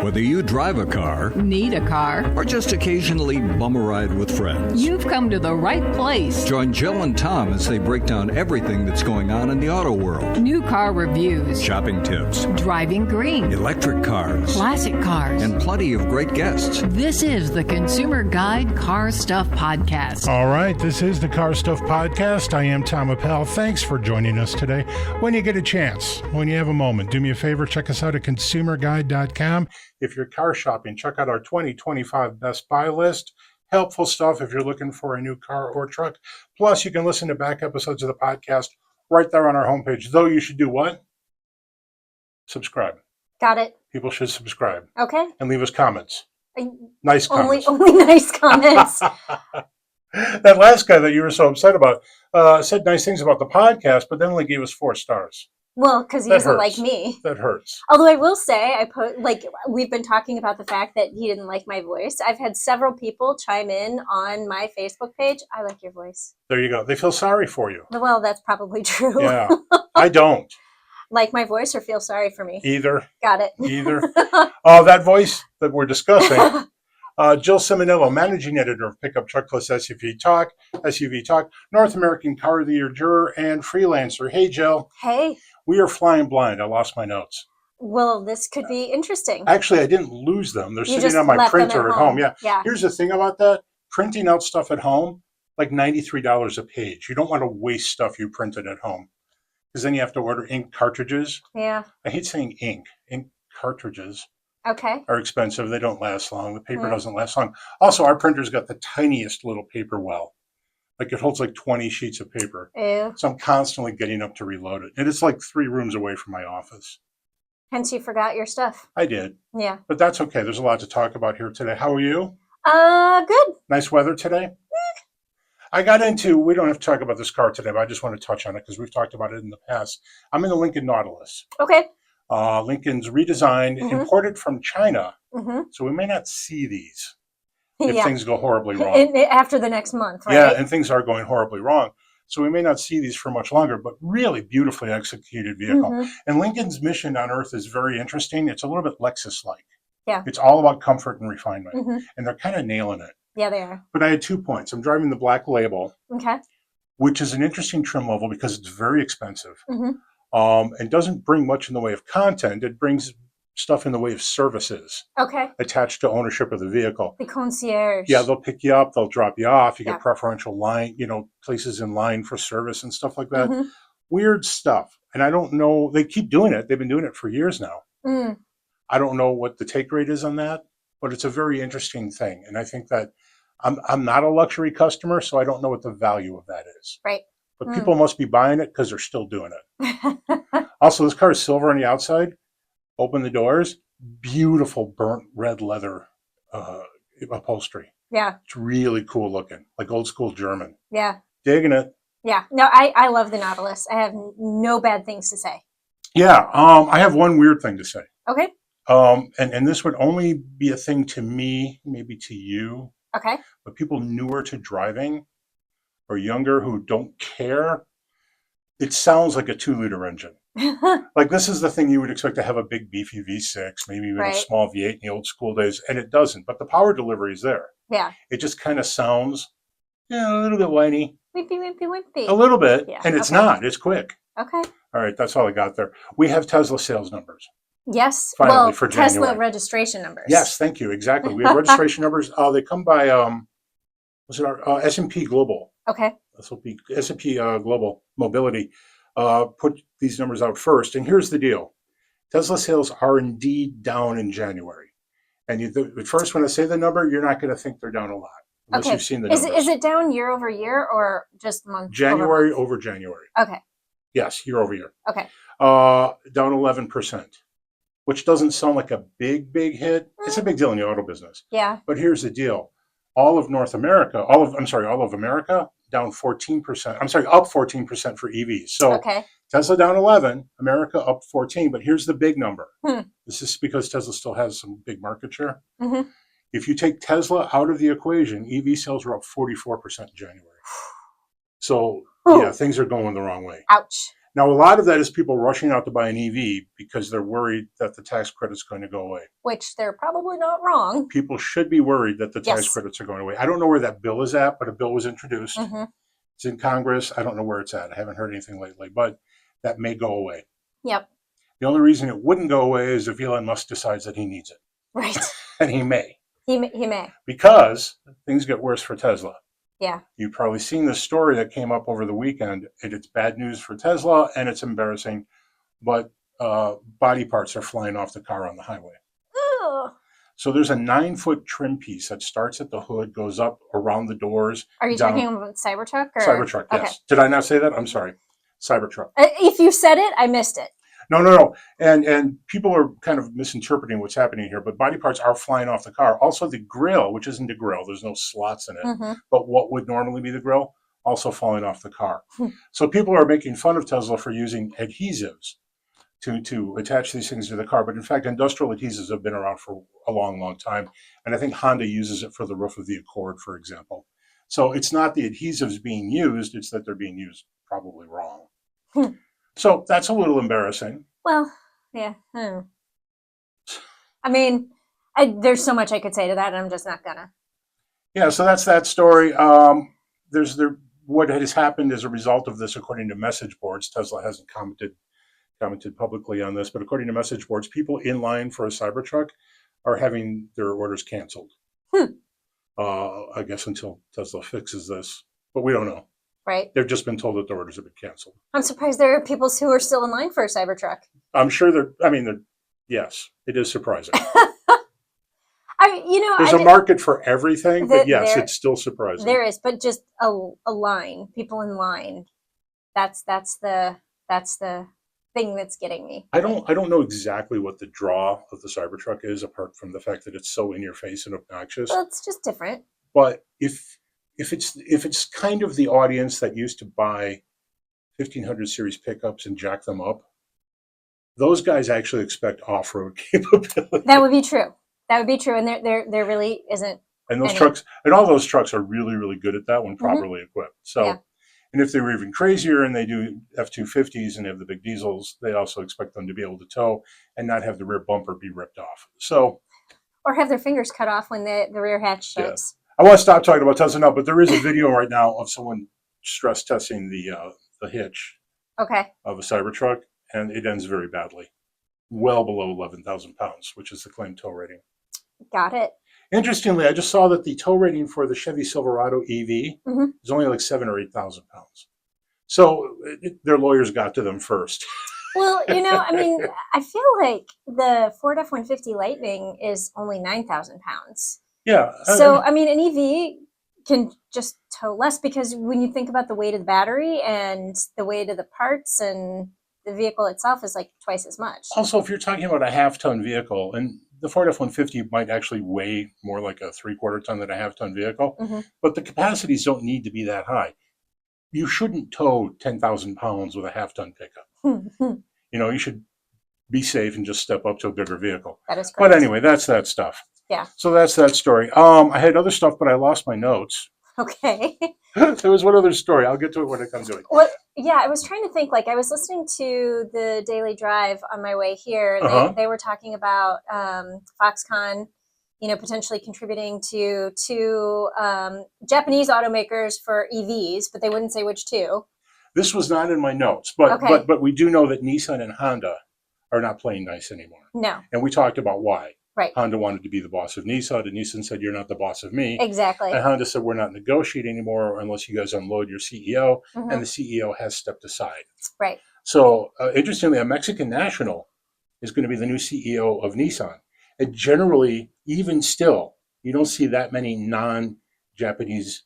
Whether you drive a car, need a car, or just occasionally bum a ride with friends, you've come to the right place. Join Jill and Tom as they break down everything that's going on in the auto world. New car reviews, Shopping tips, driving green, electric cars, classic cars, and plenty of great guests. This is the Consumer Guide Car Stuff Podcast. All right, this is the Car Stuff Podcast. I am Tom Appel. Thanks for joining us today. When you get a chance, when you have a moment, do me a favor, check us out at consumerguide.com. If you're car shopping, check out our 2025 Best Buy list. Helpful stuff if you're looking for a new car or truck. Plus, you can listen to back episodes of the podcast right there on our homepage. Though you should do what? Subscribe. Got it. People should subscribe. Okay. And leave us comments. Nice comments. Only nice comments. That last guy that you were so upset about said nice things about the podcast, but then only gave us 4 stars. Well, because he doesn't like me. That hurts. Although I will say, we've been talking about the fact that he didn't like my voice. I've had several people chime in on my Facebook page. I like your voice. There you go. They feel sorry for you. Well, that's probably true. Yeah. I don't. Like my voice or feel sorry for me? Either. Got it. Either. That voice that we're discussing. Jill Ciminillo, managing editor of Pickup Truck Plus SUV Talk, North American Car of the Year juror, and freelancer. Hey, Jill. Hey. We are flying blind. I lost my notes. Well, this could be interesting. Actually, I didn't lose them. They're sitting on my printer at home. Yeah. Here's the thing about that. Printing out stuff at home, like $93 a page. You don't want to waste stuff you printed at home. Because then you have to order ink cartridges. Yeah. I hate saying ink. Ink cartridges. Okay. Are expensive. They don't last long. The paper doesn't last long. Also, our printer's got the tiniest little paper well. Like it holds like 20 sheets of paper. Ew. So I'm constantly getting up to reload it. And it's like 3 rooms away from my office. Hence you forgot your stuff. I did. Yeah. But that's okay. There's a lot to talk about here today. How are you? Good. Nice weather today? I got into, we don't have to talk about this car today, but I just want to touch on it because we've talked about it in the past. I'm in the Lincoln Nautilus. Okay. Lincoln's redesigned, imported from China. Mm-hmm. So we may not see these if things go horribly wrong. After the next month, right? Yeah, and things are going horribly wrong. So we may not see these for much longer, but really beautifully executed vehicle. Mm-hmm. And Lincoln's mission on Earth is very interesting. It's a little bit Lexus-like. Yeah. It's all about comfort and refinement. Mm-hmm. And they're kind of nailing it. Yeah, they are. But I had 2 points. I'm driving the Black Label, okay, which is an interesting trim level because it's very expensive. Mm-hmm. And doesn't bring much in the way of content. It brings stuff in the way of services attached to ownership of the vehicle. The concierge. Yeah, they'll pick you up, they'll drop you off. You get preferential line, places in line for service and stuff like that. Mm-hmm. Weird stuff. And I don't know, they keep doing it. They've been doing it for years now. Mm. I don't know what the take rate is on that, but it's a very interesting thing. And I think that I'm not a luxury customer, so I don't know what the value of that is. Right. But people must be buying it because they're still doing it. Also, this car is silver on the outside. Open the doors. Beautiful burnt red leather upholstery. Yeah. It's really cool looking, like old school German. Yeah. Digging it. Yeah. No, I love the Nautilus. I have no bad things to say. Yeah. I have one weird thing to say. Okay. And this would only be a thing to me, maybe to you. Okay. But people newer to driving or younger who don't care, it sounds like a 2-liter engine. Like this is the thing you would expect to have a big beefy V6, maybe even a small V8 in the old school days, and it doesn't. But the power delivery is there. Yeah. It just kind of sounds, a little bit whiny. Wimpy, wimpy, wimpy. A little bit, and it's not. It's quick. Okay. All right, that's all I got there. We have Tesla sales numbers. Yes. Finally, for January. Tesla registration numbers. Yes, thank you. Exactly. We have registration numbers. They come by S&P Global. Okay. S&P Global Mobility put these numbers out first. And here's the deal. Tesla sales are indeed down in January. And at first, when I say the number, you're not going to think they're down a lot. Unless you've seen the numbers. Is it down year over year or just month? January over January. Okay. Yes, year over year. Okay. Down 11%, which doesn't sound like a big hit. It's a big deal in the auto business. Yeah. But here's the deal. All of America down 14%. I'm sorry, up 14% for EVs. So Tesla down 11, America up 14. But here's the big number. This is because Tesla still has some big market share. Mm-hmm. If you take Tesla out of the equation, EV sales were up 44% in January. So, yeah, things are going the wrong way. Ouch. Now, a lot of that is people rushing out to buy an EV because they're worried that the tax credit's going to go away. Which they're probably not wrong. People should be worried that the tax credits are going away. I don't know where that bill is at, but a bill was introduced. Mm-hmm. It's in Congress. I don't know where it's at. I haven't heard anything lately, but that may go away. Yep. The only reason it wouldn't go away is if Elon Musk decides that he needs it. Right. And he may. He may. Because things get worse for Tesla. Yeah. You've probably seen the story that came up over the weekend, and it's bad news for Tesla, and it's embarrassing, but body parts are flying off the car on the highway. Ugh. So there's a 9-foot trim piece that starts at the hood, goes up around the doors. Are you talking about Cybertruck? Or? Cybertruck, yes. Okay. Did I not say that? I'm sorry. Cybertruck. If you said it, I missed it. No. And people are kind of misinterpreting what's happening here, but body parts are flying off the car. Also, the grill, which isn't a grill, there's no slots in it, but what would normally be the grill, also falling off the car. So people are making fun of Tesla for using adhesives to attach these things to the car. But in fact, industrial adhesives have been around for a long, long time. And I think Honda uses it for the roof of the Accord, for example. So it's not the adhesives being used, it's that they're being used probably wrong. So that's a little embarrassing. Well, yeah. I mean, there's so much I could say to that, and I'm just not gonna. Yeah, so that's that story. What has happened as a result of this, according to message boards, Tesla hasn't commented publicly on this, but according to message boards, people in line for a Cybertruck are having their orders canceled. I guess until Tesla fixes this, but we don't know. Right. They've just been told that the orders have been canceled. I'm surprised there are people who are still in line for a Cybertruck. I'm sure yes, it is surprising. There's a market for everything, but yes, it's still surprising. There is, but just a line, people in line. That's the thing that's getting me. I don't know exactly what the draw of the Cybertruck is, apart from the fact that it's so in your face and obnoxious. Well, it's just different. But if it's kind of the audience that used to buy 1500 series pickups and jack them up, those guys actually expect off-road capability. That would be true. And there really isn't. And those trucks, and all those trucks are really, really good at that when properly equipped. So, yeah. And if they were even crazier and they do F-250s and they have the big diesels, they also expect them to be able to tow and not have the rear bumper be ripped off. So, or have their fingers cut off when the rear hatch shuts. Yeah. I want to stop talking about Tesla now, but there is a video right now of someone stress testing the hitch of a Cybertruck, and it ends very badly, well below 11,000 pounds, which is the claimed tow rating. Got it. Interestingly, I just saw that the tow rating for the Chevy Silverado EV is only like 7,000 or 8,000 pounds. So their lawyers got to them first. Well, I mean, I feel like the Ford F-150 Lightning is only 9,000 pounds. Yeah. So, I mean, an EV can just tow less because when you think about the weight of the battery and the weight of the parts and the vehicle itself is like twice as much. Also, if you're talking about a half-ton vehicle, and the Ford F-150 might actually weigh more like a 3/4 ton than a half-ton vehicle, but the capacities don't need to be that high. You shouldn't tow 10,000 pounds with a half-ton pickup. You should be safe and just step up to a bigger vehicle. That is correct. But anyway, that's that stuff. Yeah. So that's that story. I had other stuff, but I lost my notes. Okay. There was one other story. I'll get to it when it comes to it. Well, yeah, I was trying to think, I was listening to the Daily Drive on my way here. And they were talking about Foxconn, potentially contributing to two Japanese automakers for EVs, but they wouldn't say which two. This was not in my notes, but we do know that Nissan and Honda are not playing nice anymore. No. And we talked about why. Right. Honda wanted to be the boss of Nissan, and Nissan said, "You're not the boss of me." Exactly. And Honda said, "We're not negotiating anymore unless you guys unload your CEO," and the CEO has stepped aside. Right. So, interestingly, a Mexican national is going to be the new CEO of Nissan. And generally, even still, you don't see that many non-Japanese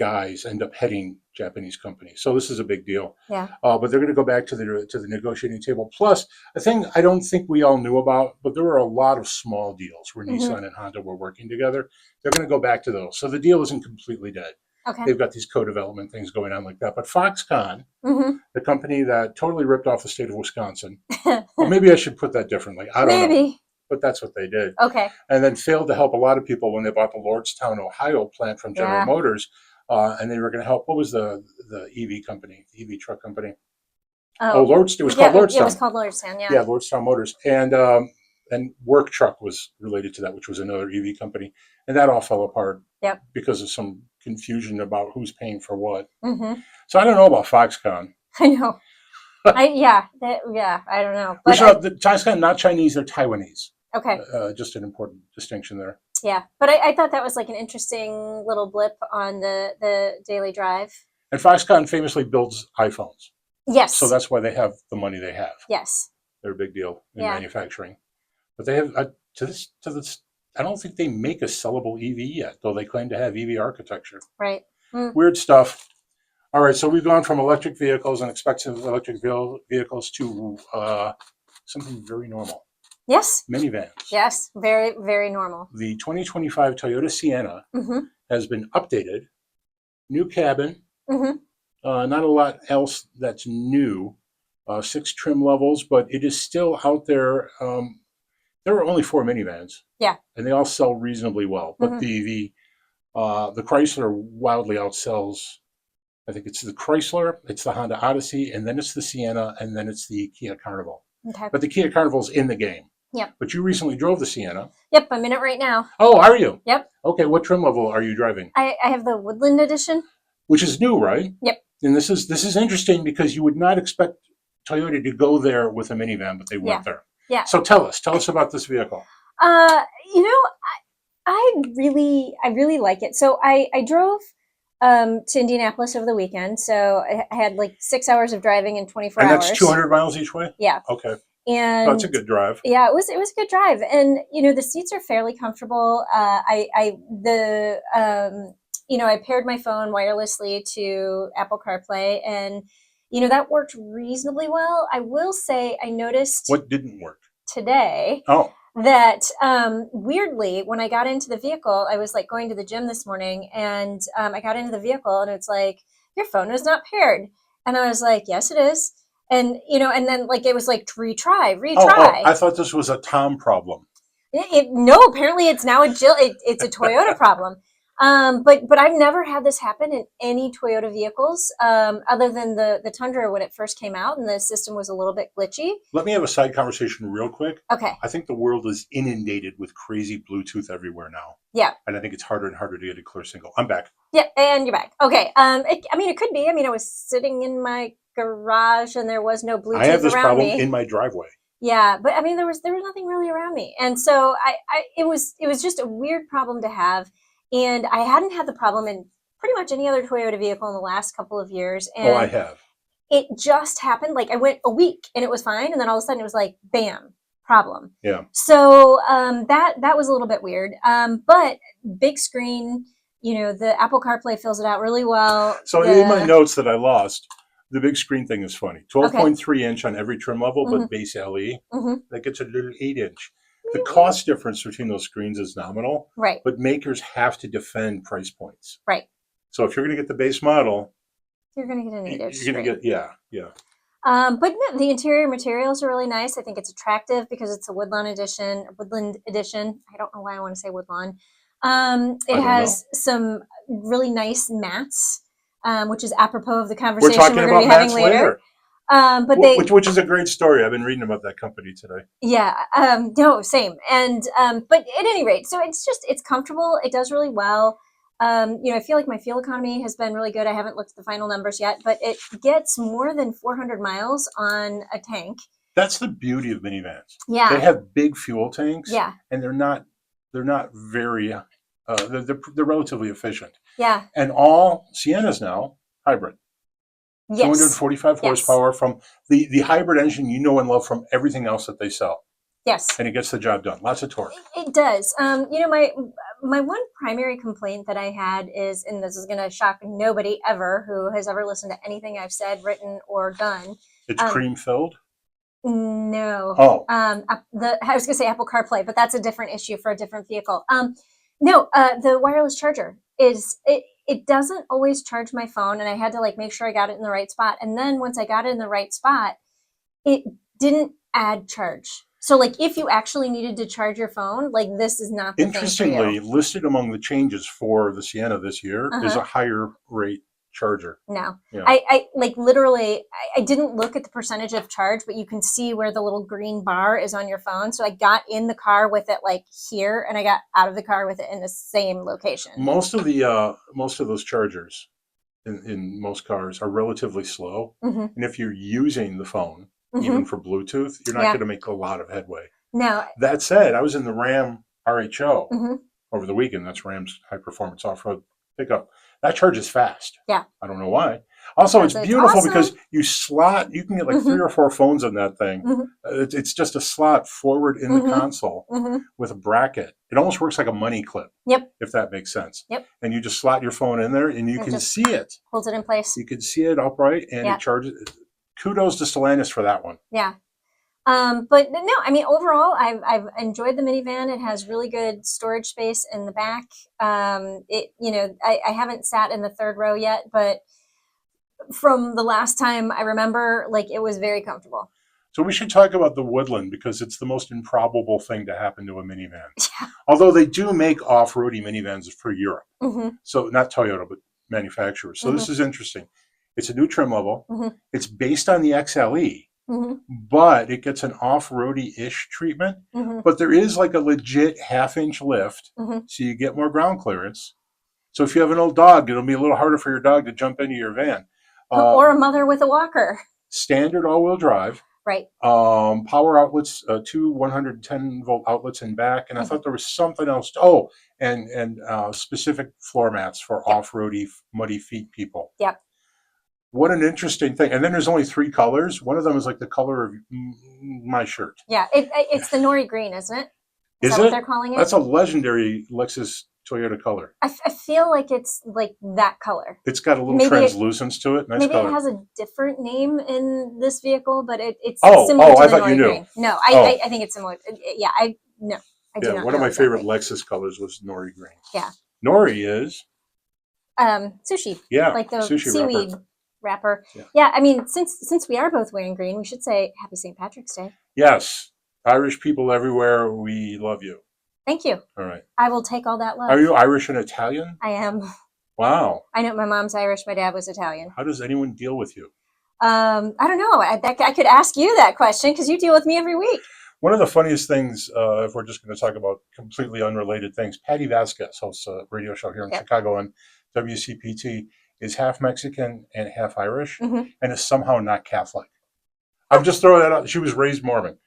guys end up heading Japanese companies. So this is a big deal. Yeah. But they're going to go back to the negotiating table. Plus, a thing I don't think we all knew about, but there were a lot of small deals where Nissan and Honda were working together. They're going to go back to those. So the deal isn't completely dead. Okay. They've got these co-development things going on like that. But Foxconn, the company that totally ripped off the state of Wisconsin, well, maybe I should put that differently. I don't know. But that's what they did. Okay. And then failed to help a lot of people when they bought the Lordstown, Ohio plant from General Motors. And they were going to help. What was the EV company, the EV truck company? It was called Lordstown. It was called Lordstown, yeah. Yeah, Lordstown Motors. And Work Truck was related to that, which was another EV company. And that all fell apart because of some confusion about who's paying for what. Mm-hmm. So I don't know about Foxconn. I know. I don't know. But the Foxconn, not Chinese, they're Taiwanese. Okay. Just an important distinction there. Yeah, but I thought that was like an interesting little blip on the daily drive. And Foxconn famously builds iPhones. Yes. So that's why they have the money they have. Yes. They're a big deal in manufacturing. But they have, to this, I don't think they make a sellable EV yet, though they claim to have EV architecture. Right. Mm. Weird stuff. All right, so we've gone from electric vehicles and expensive electric vehicles to something very normal. Yes. Minivans. Yes, very, very normal. The 2025 Toyota Sienna has been updated. New cabin. Mm-hmm. Not a lot else that's new. 6 trim levels, but it is still out there. There were only 4 minivans. Yeah. And they all sell reasonably well. But the Chrysler wildly outsells. I think it's the Chrysler, it's the Honda Odyssey, and then it's the Sienna, and then it's the Kia Carnival. Okay. But the Kia Carnival's in the game. Yep. But you recently drove the Sienna. Yep, I'm in it right now. Oh, are you? Yep. Okay, what trim level are you driving? I have the Woodland edition. Which is new, right? Yep. And this is interesting because you would not expect Toyota to go there with a minivan, but they went there. Yeah. So tell us about this vehicle. I really like it. So I drove to Indianapolis over the weekend. So I had like 6 hours of driving in 24 hours. And that's 200 miles each way? Yeah. Okay. And that's a good drive. Yeah, it was a good drive. And, the seats are fairly comfortable. I paired my phone wirelessly to Apple CarPlay, and, that worked reasonably well. I will say I noticed. What didn't work? Today. Oh. That weirdly, when I got into the vehicle, I was like going to the gym this morning, and I got into the vehicle, and it's like, your phone is not paired. And I was like, yes, it is. And, and then like, it was like, retry. Oh, I thought this was a Tom problem. No, apparently it's now it's a Toyota problem. But I've never had this happen in any Toyota vehicles, other than the Tundra when it first came out, and the system was a little bit glitchy. Let me have a side conversation real quick. Okay. I think the world is inundated with crazy Bluetooth everywhere now. Yeah. And I think it's harder and harder to get a clear signal. I'm back. Yeah, and you're back. Okay. It could be. I was sitting in my garage and there was no Bluetooth around me. I have this problem in my driveway. Yeah, but there was nothing really around me, and so it was just a weird problem to have. And I hadn't had the problem in pretty much any other Toyota vehicle in the last couple of years. And I have. It just happened. Like I went a week and it was fine. And then all of a sudden it was like, bam, problem. Yeah. So that was a little bit weird. But big screen, the Apple CarPlay fills it out really well. So in my notes that I lost, the big screen thing is funny. 12.3 inch on every trim level, but base LE. Mm-hmm. That gets a little 8 inch. The cost difference between those screens is nominal, right? But makers have to defend price points, right? So if you're going to get the base model, you're going to get an 8 inch. You're going to get yeah. But no, the interior materials are really nice. I think it's attractive because it's a Woodland edition. I don't know why I want to say Woodlawn. It has some really nice mats, which is apropos of the conversation we're going to be having later. Which is a great story. I've been reading about that company today. Yeah. No, same. And but at any rate, so it's comfortable. It does really well. I feel like my fuel economy has been really good. I haven't looked at the final numbers yet, but it gets more than 400 miles on a tank. That's the beauty of minivans. Yeah. They have big fuel tanks. Yeah. And they're not very they're relatively efficient. Yeah. And all Siennas now hybrid. Yes. 245 horsepower from the hybrid engine and love from everything else that they sell. Yes. And it gets the job done. Lots of torque. It does. My one primary complaint that I had is, and this is going to shock nobody ever who has ever listened to anything I've said, written, or done. It's cream filled? No. Oh. I was going to say Apple CarPlay, but that's a different issue for a different vehicle. No, the wireless charger it doesn't always charge my phone, and I had to make sure I got it in the right spot. And then once I got it in the right spot, it didn't add charge. So if you actually needed to charge your phone, this is not the thing for you. Interestingly, listed among the changes for the Sienna this year is a higher rate charger. No. Yeah. I like literally, I didn't look at the percentage of charge, but you can see where the little green bar is on your phone. So I got in the car with it like here, and I got out of the car with it in the same location. Most of those chargers in most cars are relatively slow. And if you're using the phone, even for Bluetooth, you're not going to make a lot of headway. No. That said, I was in the Ram RHO over the weekend. That's Ram's high performance off-road pickup. That charges fast. Yeah. I don't know why. Also, it's beautiful because you can get like 3 or 4 phones in that thing. It's just a slot forward in the console with a bracket. It almost works like a money clip. Yep. If that makes sense. Yep. And you just slot your phone in there and you can see it. Holds it in place. You can see it upright and it charges. Kudos to Stellantis for that one. Yeah. But no, I mean, overall, I've enjoyed the minivan. It has really good storage space in the back. I haven't sat in the third row yet, but from the last time I remember, like, it was very comfortable. So we should talk about the Woodland because it's the most improbable thing to happen to a minivan. Yeah. Although they do make off-roady minivans for Europe. So not Toyota, but manufacturers. So this is interesting. It's a new trim level. It's based on the XLE. But it gets an off-roady-ish treatment. But there is like a legit half-inch lift, so you get more ground clearance. So if you have an old dog, it'll be a little harder for your dog to jump into your van. Or a mother with a walker. Standard all-wheel drive. Right. Power outlets, 2 110-volt outlets in back. And I thought there was something else. Oh, and specific floor mats for off-roady, muddy feet people. Yep. What an interesting thing. And then there's only 3 colors. One of them is like the color of my shirt. Yeah, it's the nori green, isn't it? Is that it? What they're calling it? That's a legendary Lexus Toyota color. I feel like it's like that color. It's got a little translucence to it. Nice maybe color. It has a different name in this vehicle, but it's similar to the nori green. No, I think it's similar. Yeah, I do not one of my favorite Lexus colors was nori green. Yeah. Nori is? Sushi. Yeah, like the sushi seaweed wrapper. Yeah, I mean, since we are both wearing green, we should say Happy St. Patrick's Day. Yes. Irish people everywhere, we love you. Thank you. All right. I will take all that love. Are you Irish and Italian? I am. Wow. I know my mom's Irish. My dad was Italian. How does anyone deal with you? I don't know. I could ask you that question because you deal with me every week. One of the funniest things, if we're just going to talk about completely unrelated things, Patty Vasquez hosts a radio show here in Chicago on WCPT, is half Mexican and half Irish, and is somehow not Catholic. I'm just throwing that out. She was raised Mormon.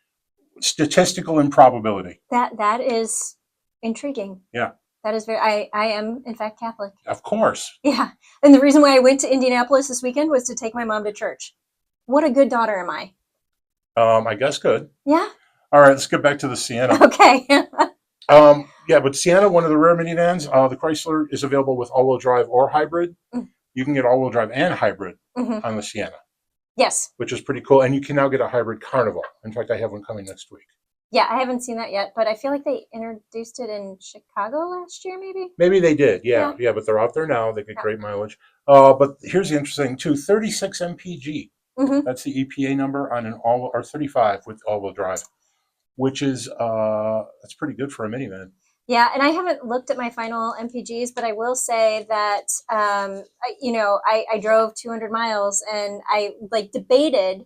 Statistical improbability. That is intriguing. Yeah. That is very. I am in fact Catholic. Of course. Yeah, and the reason why I went to Indianapolis this weekend was to take my mom to church. What a good daughter am I? I guess good. Yeah. All right, let's get back to the Sienna. Okay. But Sienna, one of the rare minivans, the Chrysler is available with all-wheel drive or hybrid. You can get all-wheel drive and hybrid on the Sienna. Yes. Which is pretty cool. And you can now get a hybrid Carnival. In fact, I have one coming next week. Yeah, I haven't seen that yet, but I feel like they introduced it in Chicago last year, maybe? Maybe they did, yeah, but they're out there now. They get great mileage. But here's the interesting thing, too. 36 mpg. That's the EPA number on an or 35 with all-wheel drive, which is, that's pretty good for a minivan. Yeah, and I haven't looked at my final MPGs, but I will say that, I drove 200 miles and I debated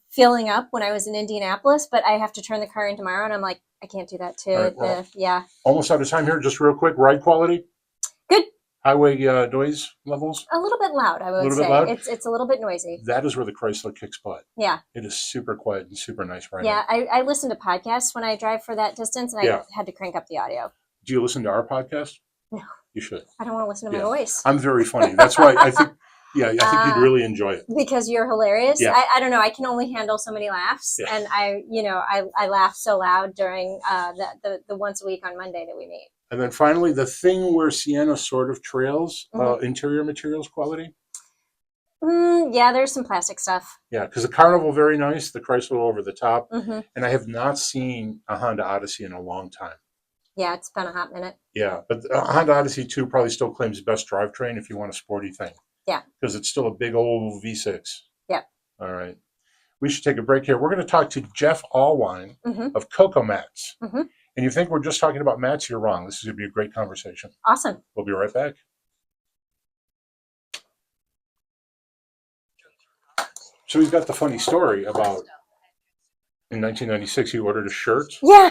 filling up when I was in Indianapolis, but I have to turn the car in tomorrow, and I'm like, I can't do that too. Right, well, almost out of time here. Just real quick, ride quality. Good. Highway noise levels. A little bit loud, I would say. It's a little bit noisy. That is where the Chrysler kicks butt. Yeah. It is super quiet and super nice riding. Yeah, I listen to podcasts when I drive for that distance, and I had to crank up the audio. Do you listen to our podcast? No. You should. I don't want to listen to my voice. I'm very funny. That's why I think. Yeah, I think you'd really enjoy it. Because you're hilarious. Yeah. I don't know. I can only handle so many laughs. Yeah. And I laugh so loud during the once a week on Monday that we meet. And then finally, the thing where Sienna sort of trails interior materials quality. Yeah, there's some plastic stuff. Yeah, because the Carnival, very nice. The Chrysler over the top. And I have not seen a Honda Odyssey in a long time. Yeah, it's been a hot minute. Yeah, but Honda Odyssey 2 probably still claims best drivetrain if you want a sporty thing. Yeah. Because it's still a big old V6. Yeah. All right. We should take a break here. We're going to talk to Jeff Allwine of Coco Mats. And you think we're just talking about mats, you're wrong. This is going to be a great conversation. Awesome. We'll be right back. So he's got the funny story about in 1996 he ordered a shirt. Yeah.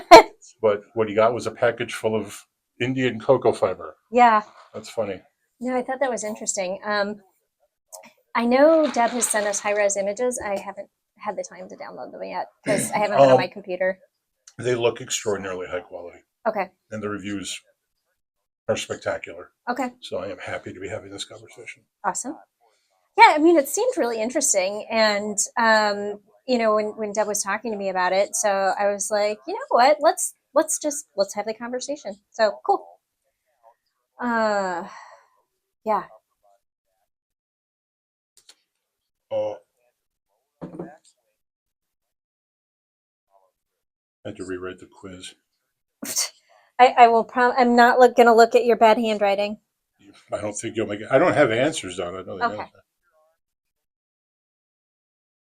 But what he got was a package full of Indian cocoa fiber. Yeah. That's funny. No, I thought that was interesting. I know Deb has sent us high-res images. I haven't had the time to download them yet because I haven't been on my computer. They look extraordinarily high quality. Okay. And the reviews are spectacular. Okay. So I am happy to be having this conversation. Awesome. Yeah, I mean, it seemed really interesting. And, when Deb was talking to me about it, so I was like, you know what, let's have the conversation. So cool. Yeah. Oh. I had to rewrite the quiz. I will I'm not going to look at your bad handwriting. I don't think you'll make it. I don't have answers on it. Okay.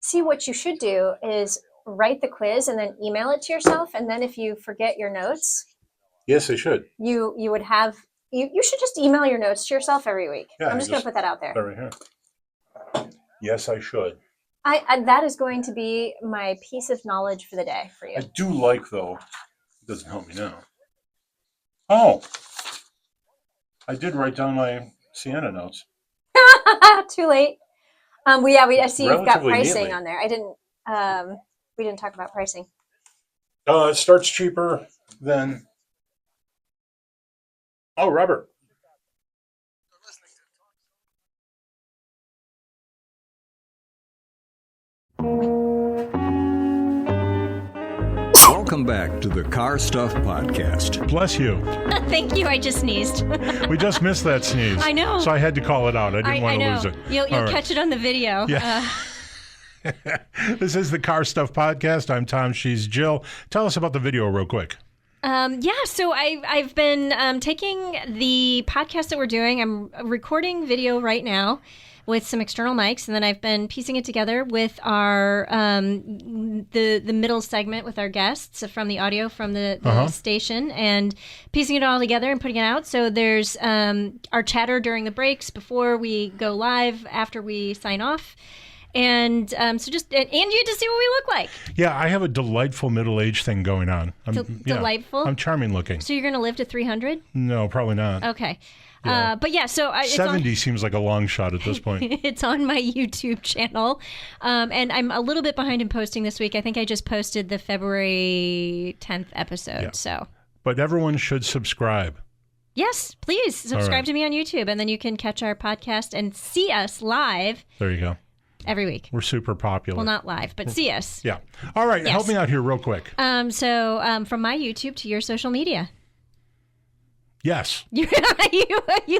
See, what you should do is write the quiz and then email it to yourself. And then if you forget your notes. Yes, I should. You would have, you should just email your notes to yourself every week. Yeah, I'm just going to put that out there. Right here. Yes, I should. That is going to be my piece of knowledge for the day for you. I do like, though, it doesn't help me now. Oh, I did write down my Sienna notes. Too late. I see you've got pricing neatly on there. We didn't talk about pricing. It starts cheaper than, Robert. Welcome back to the Car Stuff Podcast. Bless you. Thank you. I just sneezed. We just missed that sneeze. I know. So I had to call it out. I didn't want to lose it. You'll catch it on the video. Yeah. This is the Car Stuff Podcast. I'm Tom. She's Jill. Tell us about the video real quick. So I've been taking the podcast that we're doing. I'm recording video right now with some external mics, and then I've been piecing it together with our the middle segment with our guests from the audio from the station, and piecing it all together and putting it out. So there's our chatter during the breaks before we go live, after we sign off. And so just, and you get to see what we look like. Yeah, I have a delightful middle-age thing going on. Delightful? I'm charming looking. So you're going to live to 300? No, probably not. Okay. Yeah. But yeah, so... 70 seems like a long shot at this point. It's on my YouTube channel. And I'm a little bit behind in posting this week. I think I just posted the February 10th episode, so... But everyone should subscribe. Yes, please. Subscribe to me on YouTube, and then you can catch our podcast and see us live. There you go. Every week. We're super popular. Well, not live, but see us. Yeah. All right. Yes. Help me out here real quick. So from my YouTube to your social media. Yes. You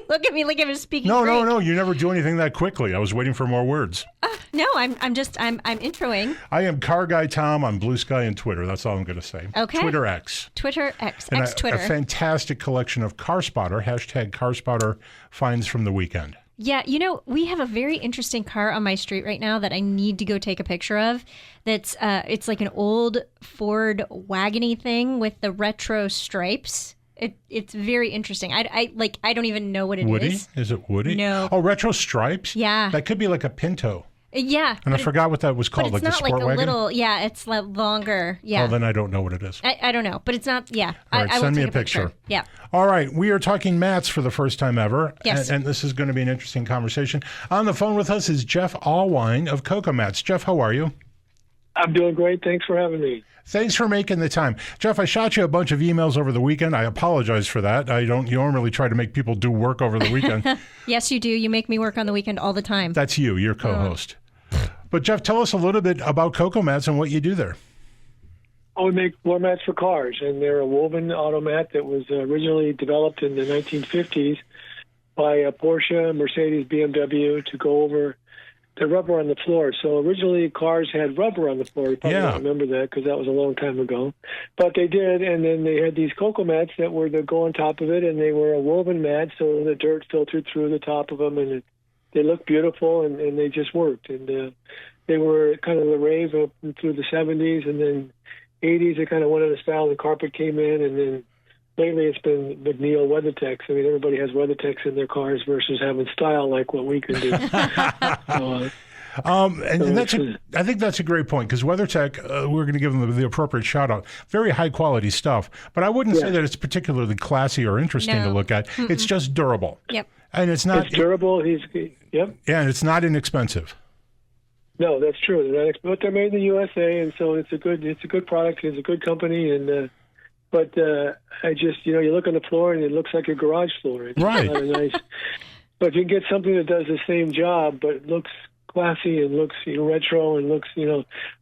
look at me like I'm speaking Greek. No. You never do anything that quickly. I was waiting for more words. No, I'm introing. I am Car Guy Tom on Blue Sky and Twitter. That's all I'm going to say. Okay. Twitter X. Twitter X. And X-Twitter. A fantastic collection of Car Spotter, #Car Spotter finds from the weekend. Yeah, we have a very interesting car on my street right now that I need to go take a picture of. That's it's like an old Ford wagony thing with the retro stripes. It's very interesting. I don't even know what it is. Woody? Is it Woody? No. Oh, retro stripes? Yeah. That could be like a Pinto. Yeah. And I forgot what that was called. But it's not like a little, it's longer. Yeah. Oh, then I don't know what it is. I don't know, but it's not, yeah. All right, I send will me take a picture. Yeah. All right, we are talking mats for the first time ever. Yes. And this is going to be an interesting conversation. On the phone with us is Jeff Allwine of Coco Mats. Jeff, how are you? I'm doing great. Thanks for having me. Thanks for making the time. Jeff, I shot you a bunch of emails over the weekend. I apologize for that. I don't normally try to make people do work over the weekend. Yes, you do. You make me work on the weekend all the time. That's you, your co-host. But Jeff, tell us a little bit about Coco Mats and what you do there. We make floor mats for cars, and they're a woven auto mat that was originally developed in the 1950s by Porsche, Mercedes, BMW to go over the rubber on the floor. So originally cars had rubber on the floor. You probably don't remember that because that was a long time ago. But they did, and then they had these Coco Mats that were to go on top of it, and they were a woven mat, so the dirt filtered through the top of them, and they looked beautiful, and they just worked. And they were kind of the rave up through the 70s, and then 80s, they kind of went out of style, and carpet came in, and then lately it's been McNeil WeatherTechs. I mean, everybody has WeatherTechs in their cars versus having style like what we can do. And I think that's a great point, because WeatherTech, we're going to give them the appropriate shout out. Very high quality stuff, but I wouldn't say that it's particularly classy or interesting to look at. Mm-mm. It's just durable. Yep. And it's not durable. Yep. Yeah, and it's not inexpensive. No, that's true. But they're made in the USA, and so it's a good product. It's a good company, and but I just you look on the floor and it looks like a garage floor. It's right. Not a nice. But if you can get something that does the same job but looks classy and looks retro and looks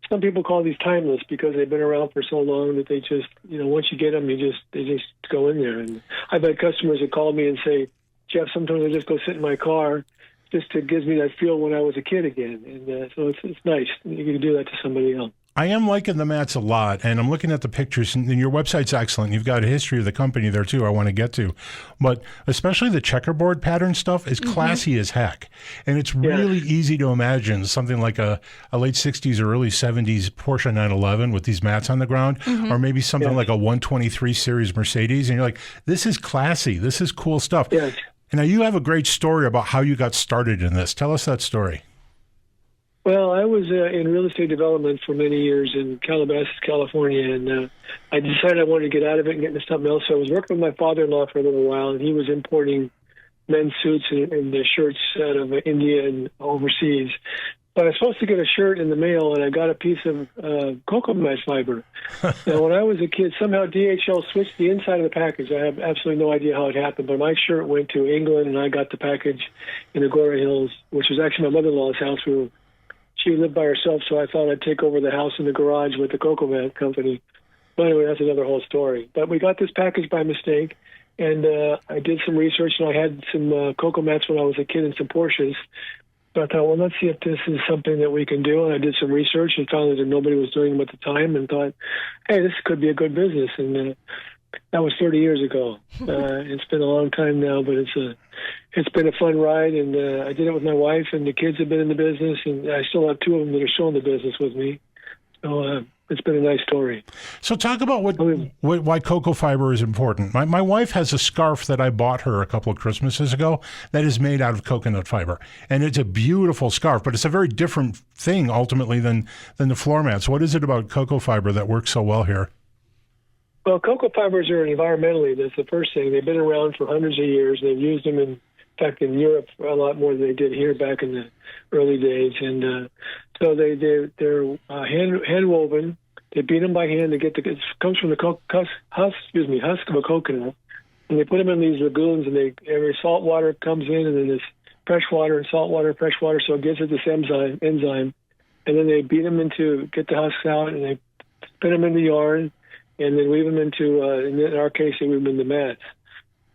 some people call these timeless because they've been around for so long that they just once you get them they just go in there. And I've had customers that call me and say, Jeff, sometimes I just go sit in my car just to gives me that feel when I was a kid again. And so it's nice. You can do that to somebody else. I am liking the mats a lot, and I'm looking at the pictures, and your website's excellent. You've got a history of the company there, too, I want to get to. But especially the checkerboard pattern stuff is classy as heck. And it's really easy to imagine something like a late 60s or early 70s Porsche 911 with these mats on the ground, or maybe something like a 123 series Mercedes, and you're like, this is classy. This is cool stuff. Yes. And now you have a great story about how you got started in this. Tell us that story. Well, I was in real estate development for many years in Calabasas, California, and I decided I wanted to get out of it and get into something else. So I was working with my father-in-law for a little while, and he was importing men's suits and shirts out of India and overseas. But I was supposed to get a shirt in the mail, and I got a piece of Coco Mats fiber. Now, when I was a kid, somehow DHL switched the inside of the package. I have absolutely no idea how it happened, but my shirt went to England, and I got the package in Agora Hills, which was actually my mother-in-law's house. She lived by herself, so I thought I'd take over the house in the garage with the Coco Mat company. But anyway, that's another whole story. But we got this package by mistake, and I did some research, and I had some Coco Mats when I was a kid and some Porsches. So I thought, well, let's see if this is something that we can do. And I did some research and found that nobody was doing them at the time, and thought, hey, this could be a good business. And that was 30 years ago. It's been a long time now, but it's been a fun ride. And I did it with my wife, and the kids have been in the business, and I still have two of them that are still in the business with me. So it's been a nice story. So talk about why cocoa fiber is important. My wife has a scarf that I bought her a couple of Christmases ago that is made out of coconut fiber. And it's a beautiful scarf, but it's a very different thing ultimately than the floor mats. What is it about cocoa fiber that works so well here? Well, cocoa fibers are environmentally, that's the first thing. They've been around for hundreds of years. They've used them in in Europe a lot more than they did here back in the early days. And so they're hand woven. They beat them by hand. It comes from the husk of a coconut. And they put them in these lagoons, and every salt water comes in, and then this fresh water and salt water, fresh water, so it gives it this enzyme. And then they beat them get the husks out, and they spin them into yarn, and then weave them into, in our case, they weave them into mats.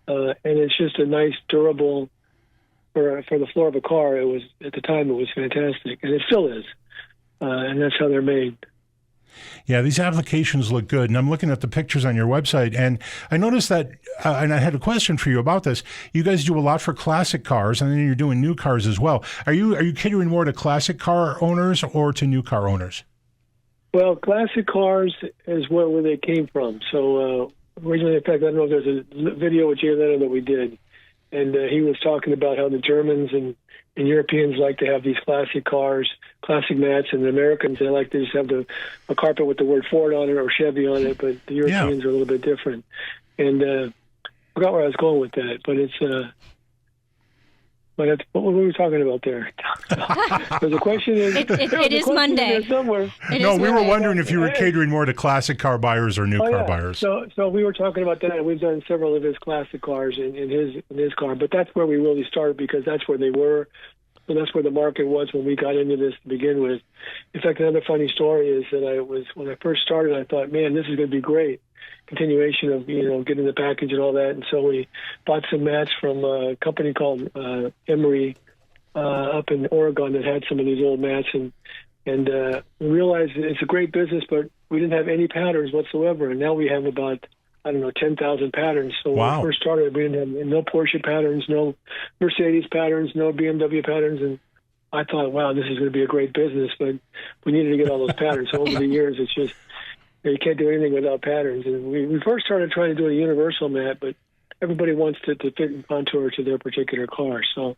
And it's just a nice, durable, for the floor of a car. It was, at the time, it was fantastic, and it still is. And that's how they're made. Yeah, these applications look good. And I'm looking at the pictures on your website, and I noticed that, and I had a question for you about this. You guys do a lot for classic cars, and then you're doing new cars as well. Are you catering more to classic car owners or to new car owners? Well, classic cars is where they came from. So originally, in fact, I don't know if there's a video with Jay Leno that we did, and he was talking about how the Germans and Europeans like to have these classic cars, classic mats, and the Americans, they like to just have a carpet with the word Ford on it or Chevy on it, but the Europeans are a little bit different. And I forgot where I was going with that, but it's what were we talking about there? So the question is... It is Monday. Somewhere. We were wondering if you were catering more to classic car buyers or new car buyers. So we were talking about that, and we've done several of his classic cars in his car, but that's where we really started because that's where they were. So that's where the market was when we got into this to begin with. In fact, another funny story is that when I first started, I thought, man, this is going to be great. Continuation of, getting the package and all that. And so we bought some mats from a company called Emery up in Oregon that had some of these old mats. And we realized it's a great business, but we didn't have any patterns whatsoever. And now we have about, 10,000 patterns. So when we first started, we didn't have no Porsche patterns, no Mercedes patterns, no BMW patterns. And I thought, wow, this is going to be a great business, but we needed to get all those patterns. So over the years, it's just, you can't do anything without patterns. And we first started trying to do a universal mat, but everybody wants to fit and contour to their particular car. So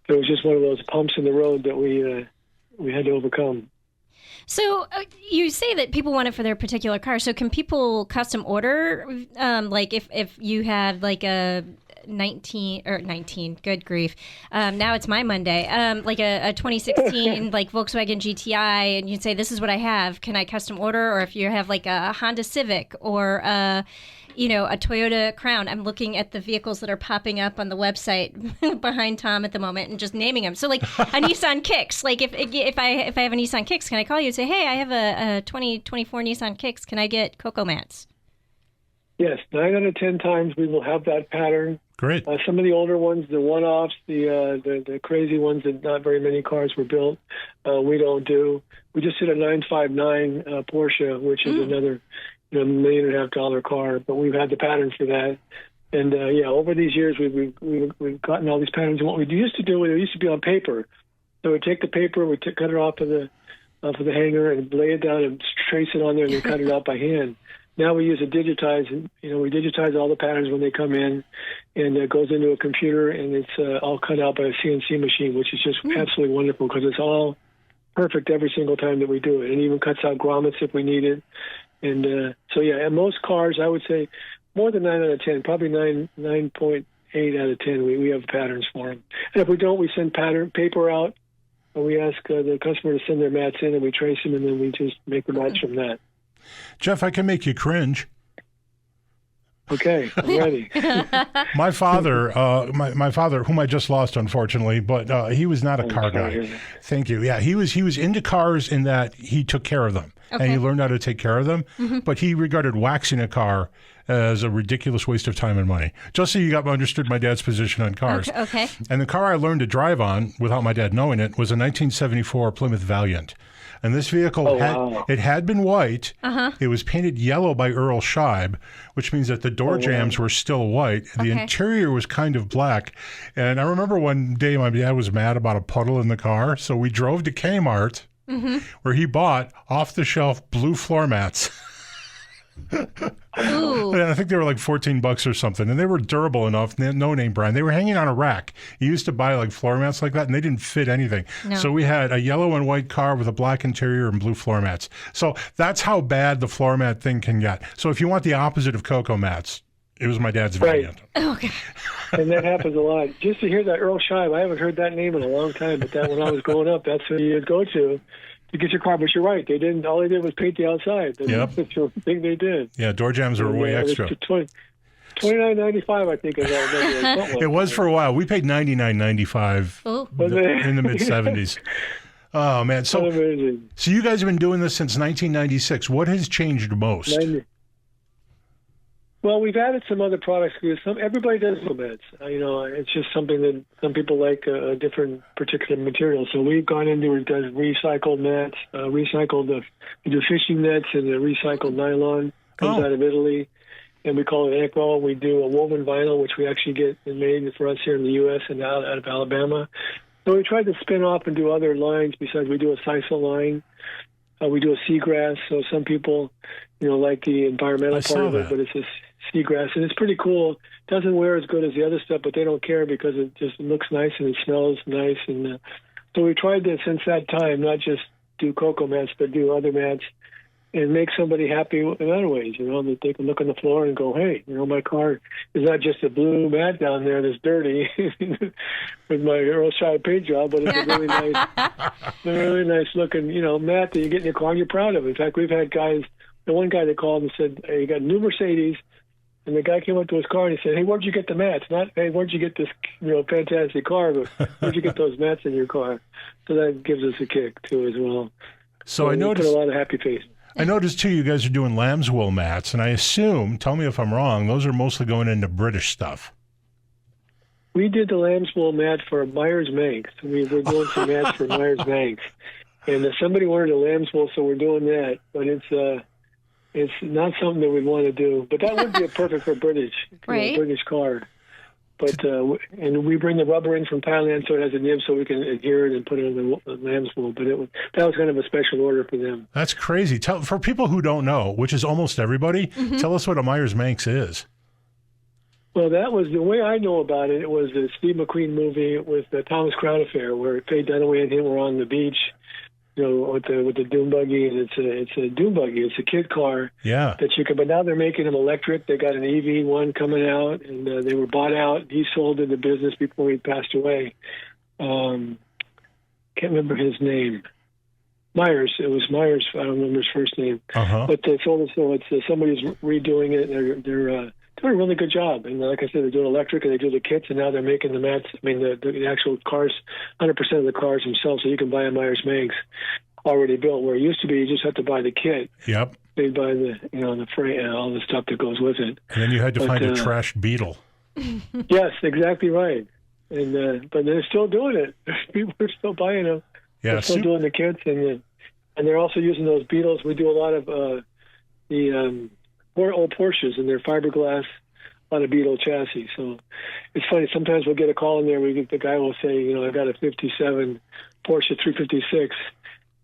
it was just one of those bumps in the road that we we had to overcome. So you say that people want it for their particular car. So can people custom order, like if you had like a 19, good grief. Now it's my Monday. Like a 2016 like Volkswagen GTI, and you'd say, this is what I have. Can I custom order? Or if you have like a Honda Civic or a Toyota Crown. I'm looking at the vehicles that are popping up on the website behind Tom at the moment and just naming them. So like a Nissan Kicks, like if I have a Nissan Kicks, can I call you and say, hey, I have a 2024 Nissan Kicks. Can I get Coco Mats? Yes, 9 out of 10 times we will have that pattern. Great. Some of the older ones, the one-offs, the crazy ones that not very many cars were built, we don't do. We just did a 959 Porsche, which is another $1.5 million car, but we've had the pattern for that. And over these years we've gotten all these patterns. And what we used to do, it used to be on paper. So we'd take the paper, we'd cut it off of the hanger and lay it down and trace it on there and then cut it out by hand. Now we use a digitize, and we digitize all the patterns when they come in, and it goes into a computer, and it's all cut out by a CNC machine, which is just absolutely wonderful because it's all perfect every single time that we do it, and even cuts out grommets if we need it. And and most cars, I would say, more than 9 out of 10, probably 9.8 out of 10, we have patterns for them. And if we don't, we send paper out, and we ask the customer to send their mats in, and we trace them, and then we just make the mats from that. Jeff, I can make you cringe. Okay, I'm ready. My father, my father, whom I just lost, unfortunately, but he was not a car guy. Thank you. Yeah, he was into cars in that he took care of them, and he learned how to take care of them. But he regarded waxing a car as a ridiculous waste of time and money. Just so you understood my dad's position on cars. Okay. And the car I learned to drive on, without my dad knowing it, was a 1974 Plymouth Valiant. And this vehicle, had been white. It was painted yellow by Earl Scheib, which means that the door jambs were still white. The interior was kind of black. And I remember one day my dad was mad about a puddle in the car. So we drove to Kmart, where he bought off-the-shelf blue floor mats. And I think they were like $14 or something, and they were durable enough, no name brand. They were hanging on a rack. You used to buy like floor mats like that, and they didn't fit anything. No. So we had a yellow and white car with a black interior and blue floor mats. So that's how bad the floor mat thing can get. So if you want the opposite of Coco Mats, it was my dad's Valiant. Okay. And that happens a lot. Just to hear that Earl Scheib, I haven't heard that name in a long time, but that when I was growing up, that's who you'd go to get your car. But you're right. They didn't. All they did was paint the outside. That's the thing they did. Yeah, door jambs were way extra. $29.95, I think. It was for a while. We paid $99.95 in the mid '70s. Oh man! So you guys have been doing this since 1996. What has changed most? Well, we've added some other products because everybody does mats. It's just something that some people like a different particular material. So we've gone into recycled mats, we do fishing nets and the recycled nylon comes out of Italy, and we call it Echo. We do a woven vinyl, which we actually get made for us here in the U.S. and out of Alabama. So we tried to spin off and do other lines besides we do a sisal line. We do a seagrass. So some people, like the environmental part of it, but it's a seagrass, and it's pretty cool. It doesn't wear as good as the other stuff, but they don't care because it just looks nice and it smells nice. And so we tried to, since that time, not just do Coco Mats, but do other mats and make somebody happy in other ways, that they can look on the floor and go, hey, my car is not just a blue mat down there that's dirty with my Earl Scheib paint job, but it's a really nice looking, mat that you get in your car and you're proud of. In fact, we've had guys, the one guy that called and said, hey, you got a new Mercedes. And the guy came up to his car and he said, hey, where'd you get the mats? Not, hey, where'd you get this fantastic car, but where'd you get those mats in your car? So that gives us a kick, too, as well. So I noticed put a lot of happy faces. I noticed, too, you guys are doing lamb's wool mats, and I assume, tell me if I'm wrong, those are mostly going into British stuff. We did the lamb's wool mat for Myers-Manx. We're doing some mats for Myers-Manx. And somebody wanted a lamb's wool, so we're doing that. But it's not something that we'd want to do, but that would be perfect for British, British car. But and we bring the rubber in from Thailand, so it has a nib, so we can adhere it and put it on the lamb's wool. But that was kind of a special order for them. That's crazy. For people who don't know, which is almost everybody, tell us what a Myers-Manx is. Well, that was the way I know about it. It was the Steve McQueen movie with the Thomas Crown Affair, where Faye Dunaway and him were on the beach with the dune buggy, and it's a dune buggy. It's a kid car. Yeah. That you can. But now they're making them electric. They got an EV one coming out, and they were bought out. He sold in the business before he passed away. Can't remember his name. Myers. It was Myers. I don't remember his first name. But they sold it, so it's somebody's redoing it. They're doing a really good job. And like I said, they're doing electric, and they do the kits, and now they're making the mats. I mean, the actual cars, 100% of the cars themselves. So you can buy a Myers Meigs already built. Where it used to be, you just have to buy the kit. Yep. They buy the frame and all the stuff that goes with it. And then you had to find a trashed Beetle. Yes, exactly right. And but they're still doing it. People are still buying them. Yeah. They're still doing the kits, and they're also using those Beetles. We do a lot of the old Porsches, and they're fiberglass, a lot of Beetle chassis. So it's funny. Sometimes we'll get a call in there. The guy will say, I got a 57 Porsche 356.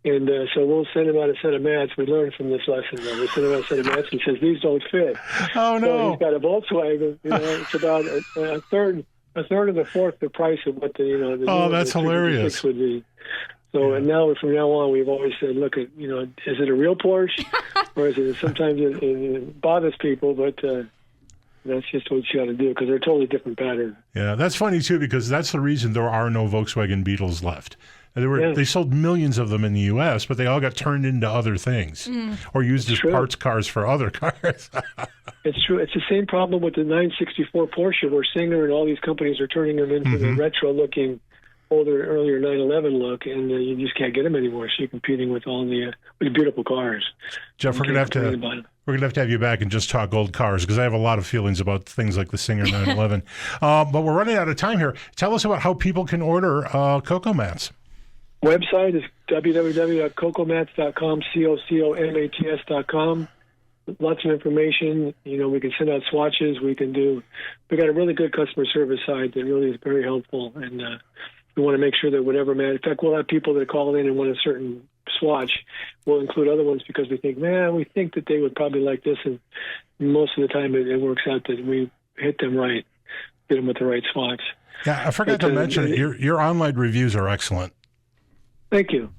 And so we'll send him out a set of mats. We learned from this lesson. We send him out a set of mats and says, these don't fit. Oh, no. So he's got a Volkswagen. It's about a third or a fourth the price of what the that's hilarious. would be. So and now from now on, we've always said, look, is it a real Porsche, or is it sometimes it bothers people, but that's just what you got to do because they're totally different pattern. Yeah, that's funny too because that's the reason there are no Volkswagen Beetles left. They sold millions of them in the U.S., but they all got turned into other things or used as parts cars for other cars. It's true. It's the same problem with the 964 Porsche, where Singer and all these companies are turning them into the retro-looking, earlier 911 look, and you just can't get them anymore. So you're competing with all the beautiful cars. Jeff, we're gonna have to have you back and just talk old cars because I have a lot of feelings about things like the Singer 911. But we're running out of time here. Tell us about how people can order Coco Mats. Website is www.cocomats.com, COCOMATS.com. Lots of information. We can send out swatches. We got a really good customer service side that really is very helpful. And we want to make sure that whatever mat, in fact, we'll have people that call in and want a certain swatch. We'll include other ones because we think that they would probably like this. And most of the time it works out that we hit them right, get them with the right swatch. Yeah, I forgot to mention your online reviews are excellent. Thank you.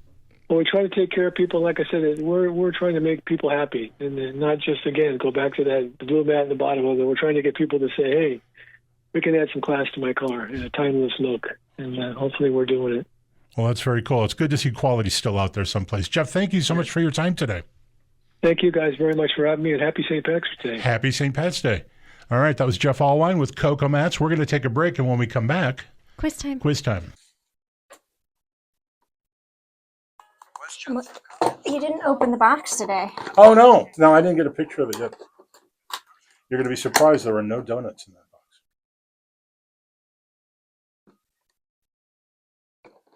Well, we try to take care of people. Like I said, we're trying to make people happy, and not just, again, go back to the blue mat in the bottom of it. We're trying to get people to say, hey, we can add some class to my car and a timeless look, and hopefully we're doing it. Well, that's very cool. It's good to see quality still out there someplace. Jeff, thank you so much for your time today. Thank you guys very much for having me, and happy St. Patrick's Day. Happy St. Pat's Day. All right, that was Jeff Allwine with Coco Mats. We're going to take a break, and when we come back... Quiz time. You didn't open the box today. Oh, no. No, I didn't get a picture of it yet. You're going to be surprised there are no donuts in that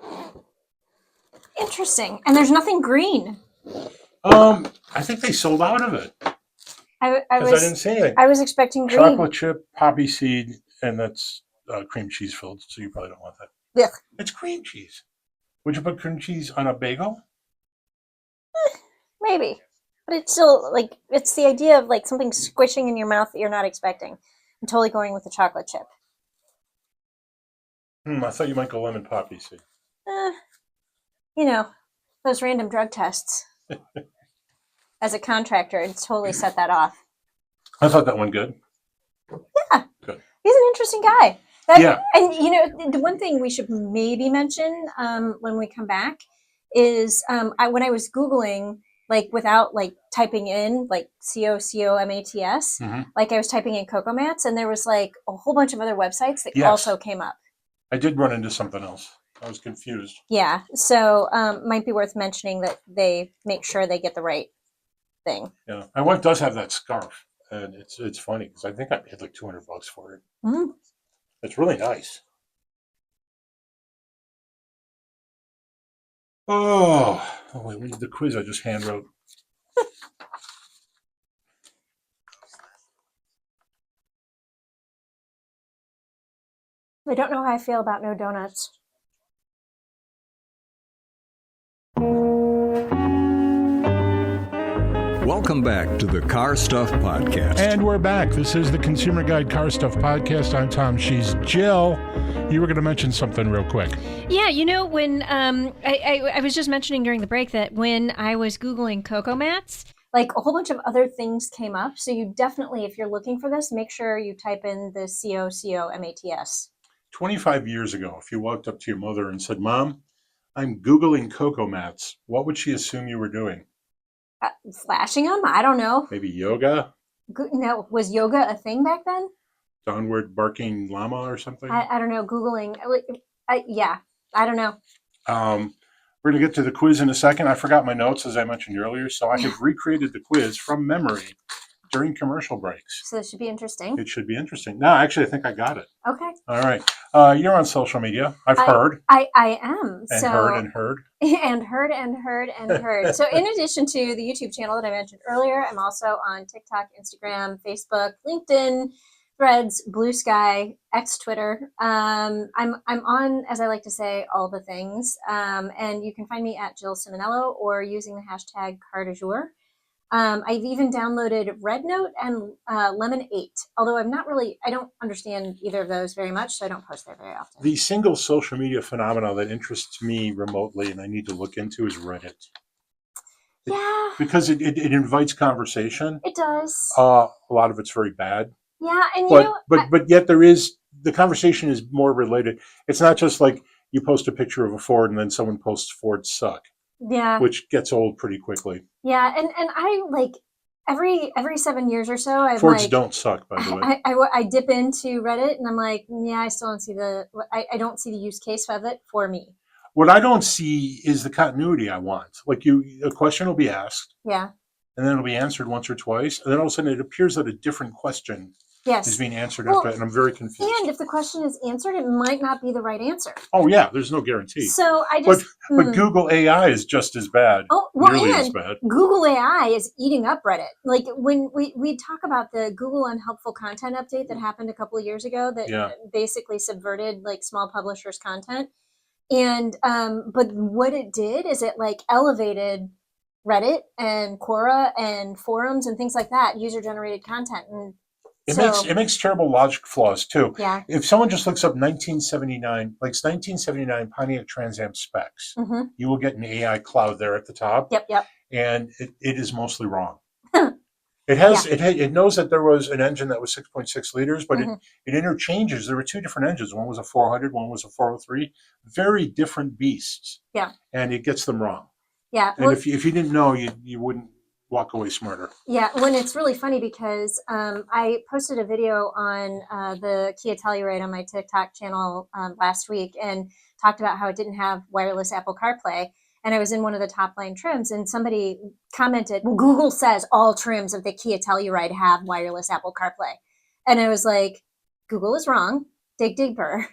box. Interesting. And there's nothing green. I think they sold out of it. I didn't see anything. I was expecting green. Chocolate chip, poppy seed, and that's cream cheese filled, so you probably don't want that. Yeah. It's cream cheese. Would you put cream cheese on a bagel? Maybe. But it's still, it's the idea of, something squishing in your mouth that you're not expecting. I'm totally going with the chocolate chip. I thought you might go lemon poppy seed. Those random drug tests. As a contractor, it's totally set that off. I thought that went good. Yeah. Good. He's an interesting guy. Yeah. And, the one thing we should maybe mention when we come back is when I was Googling, without typing in COCOMATS, I was typing in Coco Mats, and there was a whole bunch of other websites that also came up. I did run into something else. I was confused. Yeah. So might be worth mentioning that they make sure they get the right thing. Yeah. My wife does have that scarf, and it's funny because I think I paid $200 for it. Mm. It's really nice. Oh, wait, we need the quiz I just hand wrote. I don't know how I feel about no donuts. Welcome back to the Car Stuff Podcast. And we're back. This is the Consumer Guide Car Stuff Podcast. I'm Tom. She's Jill. You were going to mention something real quick. Yeah, you know, when I was just mentioning during the break that when I was Googling Coco Mats, like a whole bunch of other things came up. So you definitely, if you're looking for this, make sure you type in the COCOMATS. 25 years ago, if you walked up to your mother and said, Mom, I'm Googling Coco Mats, what would she assume you were doing? Flashing them? I don't know. Maybe yoga? No, was yoga a thing back then? Downward barking llama or something? I don't know. Googling. Yeah, I don't know. We're going to get to the quiz in a second. I forgot my notes, as I mentioned earlier, so I have recreated the quiz from memory during commercial breaks. So this should be interesting. It should be interesting. No, actually, I think I got it. Okay. All right. You're on social media. I've heard. I am. And so, heard and heard. And heard and heard and heard. So in addition to the YouTube channel that I mentioned earlier, I'm also on TikTok, Instagram, Facebook, LinkedIn, Threads, Blue Sky, X Twitter. I'm on, as I like to say, all the things. And you can find me at Jill Ciminillo or using the hashtag #CarDuJour. I've even downloaded Red Note and Lemon 8, although I don't understand either of those very much, so I don't post there very often. The single social media phenomena that interests me remotely and I need to look into is Reddit. Yeah. Because it invites conversation. It does. A lot of it's very bad. Yeah, and but yet there is, the conversation is more related. It's not just like you post a picture of a Ford and then someone posts Fords suck. Yeah. Which gets old pretty quickly. Yeah, and I like every 7 years or so, Fords don't suck, by the way. I dip into Reddit and I'm like, yeah, I still don't see I don't see the use case of it for me. What I don't see is the continuity I want. Like a question will be asked. Yeah. And then it'll be answered once or twice, and then all of a sudden it appears that a different question is being answered after it, and I'm very confused. And if the question is answered, it might not be the right answer. Oh yeah, there's no guarantee. So I just but Google AI is just as bad. Oh, well, nearly and as bad. Google AI is eating up Reddit. Like when we talk about the Google unhelpful content update that happened a couple of years ago that basically subverted like small publishers' content. And but what it did is it like elevated Reddit and Quora and forums and things like that, user-generated content, and it makes terrible logic flaws too. Yeah. If someone just looks up 1979 Pontiac Trans Am specs, you will get an AI cloud there at the top. Yep. And it is mostly wrong. It knows that there was an engine that was 6.6 liters, but it interchanges. There were two different engines. One was a 400, one was a 403. Very different beasts. Yeah. And it gets them wrong. Yeah. And if you didn't know, you wouldn't walk away smarter. Yeah. When it's really funny because I posted a video on the Kia Telluride on my TikTok channel last week and talked about how it didn't have wireless Apple CarPlay. And I was in one of the top line trims and somebody commented, well, Google says all trims of the Kia Telluride have wireless Apple CarPlay. And I was like, Google is wrong. Dig deeper.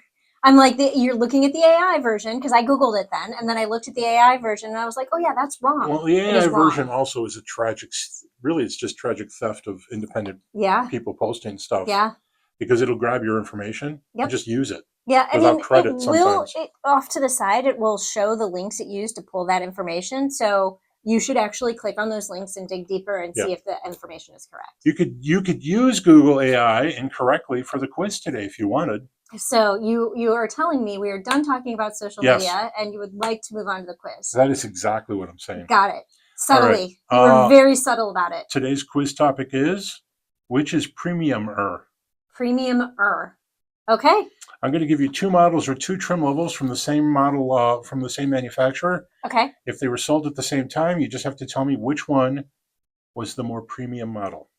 I'm like, you're looking at the AI version because I Googled it then. And then I looked at the AI version and I was like, oh yeah, that's wrong. Well, the AI version also is it's just tragic theft of independent people posting stuff. Yeah. Because it'll grab your information and just use it. Yeah, without credit sometimes. Off to the side, it will show the links it used to pull that information. So you should actually click on those links and dig deeper and see if the information is correct. You could use Google AI incorrectly for the quiz today if you wanted. So you are telling me we are done talking about social media and you would like to move on to the quiz. That is exactly what I'm saying. Got it. Subtly. Right. You were very subtle about it. Today's quiz topic is, which is premium-er? Premium-er. Okay. I'm going to give you two models or two trim levels from the same model, from the same manufacturer. Okay. If they were sold at the same time, you just have to tell me which one was the more premium model.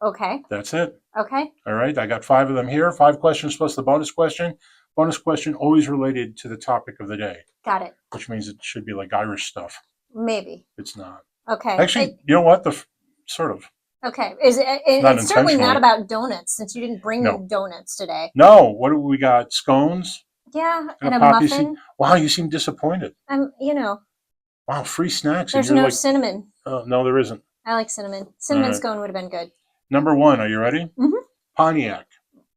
Okay. That's it. Okay. All right. I got 5 of them here. 5 questions plus the bonus question. Bonus question always related to the topic of the day. Got it. Which means it should be like Irish stuff. Maybe. It's not. Okay. Actually, you know what? Sort of. Okay. It's certainly not about donuts since you didn't bring donuts today. No. What do we got? Scones? Yeah. And a muffin. Wow, you seem disappointed. Wow, free snacks. There's no cinnamon. No, there isn't. I like cinnamon. Cinnamon scone would have been good. Number 1, are you ready? Mm-hmm. Pontiac.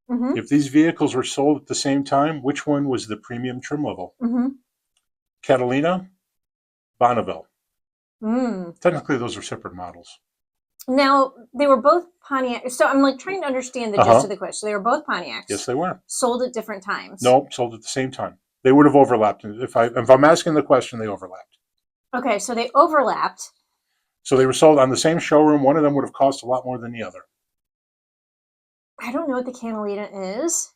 Mm-hmm. If these vehicles were sold at the same time, which one was the premium trim level? Mm-hmm. Catalina, Bonneville. Mm. Technically, those are separate models. Now, they were both Pontiac. So I'm like trying to understand the gist of the question. So they were both Pontiacs. Yes, they were. Sold at different times. Nope, sold at the same time. They would have overlapped. If I'm asking the question, they overlapped. Okay, so they overlapped. So they were sold on the same showroom. One of them would have cost a lot more than the other. I don't know what the Catalina is.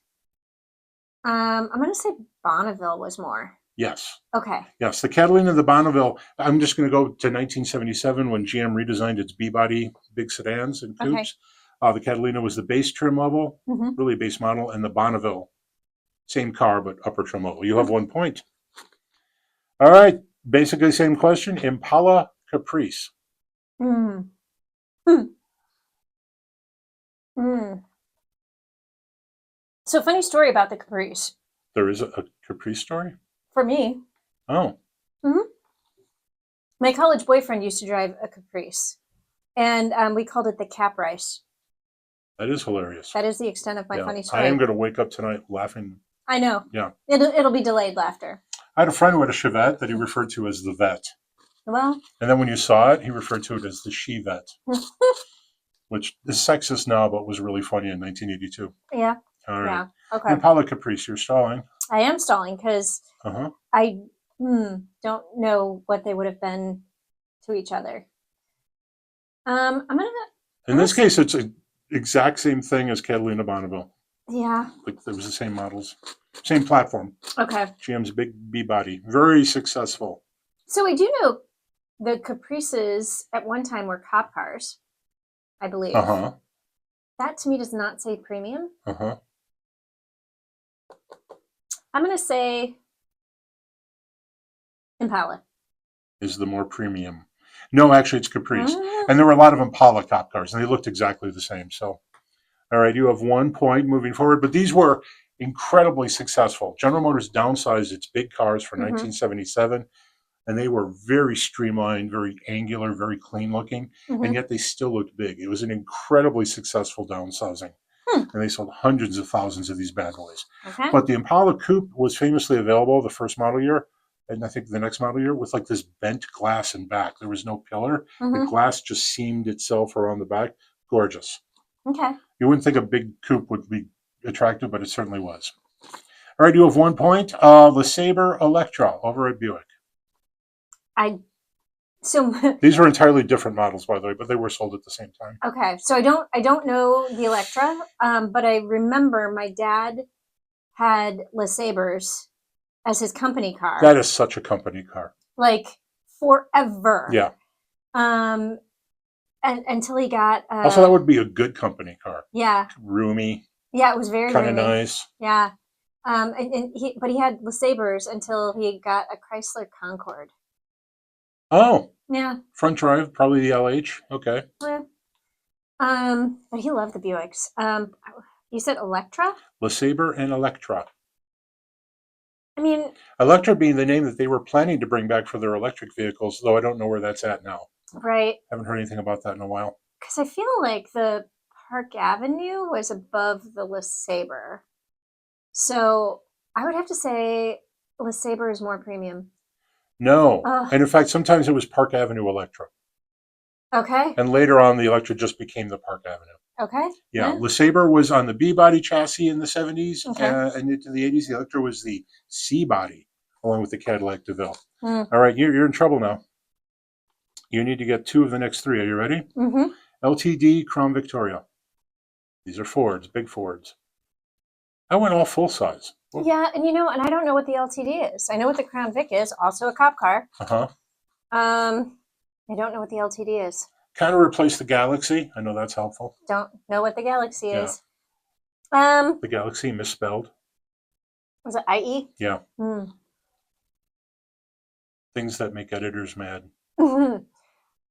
I'm going to say Bonneville was more. Yes. Okay. Yes, the Catalina and the Bonneville. I'm just going to go to 1977 when GM redesigned its B-body big sedans and coupes. The Catalina was the base trim level, really base model, and the Bonneville, same car but upper trim level. You have 1 point. All right, basically same question. Impala Caprice. So funny story about the Caprice. There is a Caprice story? For me. Oh. My college boyfriend used to drive a Caprice, and we called it the Cap Rice. That is hilarious. That is the extent of my funny story. I am going to wake up tonight laughing. I know. Yeah. It'll be delayed laughter. I had a friend who had a Chevette that he referred to as the Vet. Well. And then when you saw it, he referred to it as the She-Vet. Which is sexist now, but was really funny in 1982. Yeah. All right. Yeah. Okay. Impala Caprice, you're stalling. I am stalling because I don't know what they would have been to each other. I'm gonna. In this case, it's an exact same thing as Catalina Bonneville. Yeah. Like it was the same models, same platform. Okay. GM's big B body, very successful. So I do know the Caprices at one time were cop cars, I believe. That to me does not say premium. I'm going to say Impala. Is the more premium. No, actually it's Caprice. And there were a lot of Impala cop cars, and they looked exactly the same. So, all right, you have 1 point moving forward. But these were incredibly successful. General Motors downsized its big cars for 1977, and they were very streamlined, very angular, very clean looking, and yet they still looked big. It was an incredibly successful downsizing. And they sold hundreds of thousands of these bad boys. But the Impala Coupe was famously available the first model year, and I think the next model year, with like this bent glass in back. There was no pillar. The glass just seamed itself around the back. Gorgeous. Okay. You wouldn't think a big coupe would be attractive, but it certainly was. All right, you have 1 point. LeSabre Electra over at Buick. These were entirely different models, by the way, but they were sold at the same time. Okay, so I don't know the Electra, but I remember my dad had LeSabres as his company car. That is such a company car. Like forever. Yeah. And until he got. Also, that would be a good company car. Yeah. Roomy. Yeah, it was very kind of nice. Yeah. But he had LeSabres until he got a Chrysler Concorde. Oh. Yeah. Front drive, probably the LH. Okay. Yeah. But he loved the Buicks. You said Electra? LeSabre and Electra. I mean, Electra being the name that they were planning to bring back for their electric vehicles, though I don't know where that's at now. Right. Haven't heard anything about that in a while. Because I feel like the Park Avenue was above the LeSabre. So I would have to say LeSabre is more premium. No. And in fact, sometimes it was Park Avenue Electra. Okay. And later on, the Electra just became the Park Avenue. Okay. Yeah. LeSabre was on the B-body chassis in the 70s. Okay. And into the 80s, the Electra was the C-body, along with the Cadillac DeVille. All right, you're in trouble now. You need to get 2 of the next 3. Are you ready? LTD Crown Victoria. These are Fords, big Fords. I went all full size. Well, yeah, and I don't know what the LTD is. I know what the Crown Vic is, also a cop car. I don't know what the LTD is. Kind of replaced the Galaxy. I know that's helpful. Don't know what the Galaxy is. The Galaxy misspelled. Was it IE? Yeah. Things that make editors mad.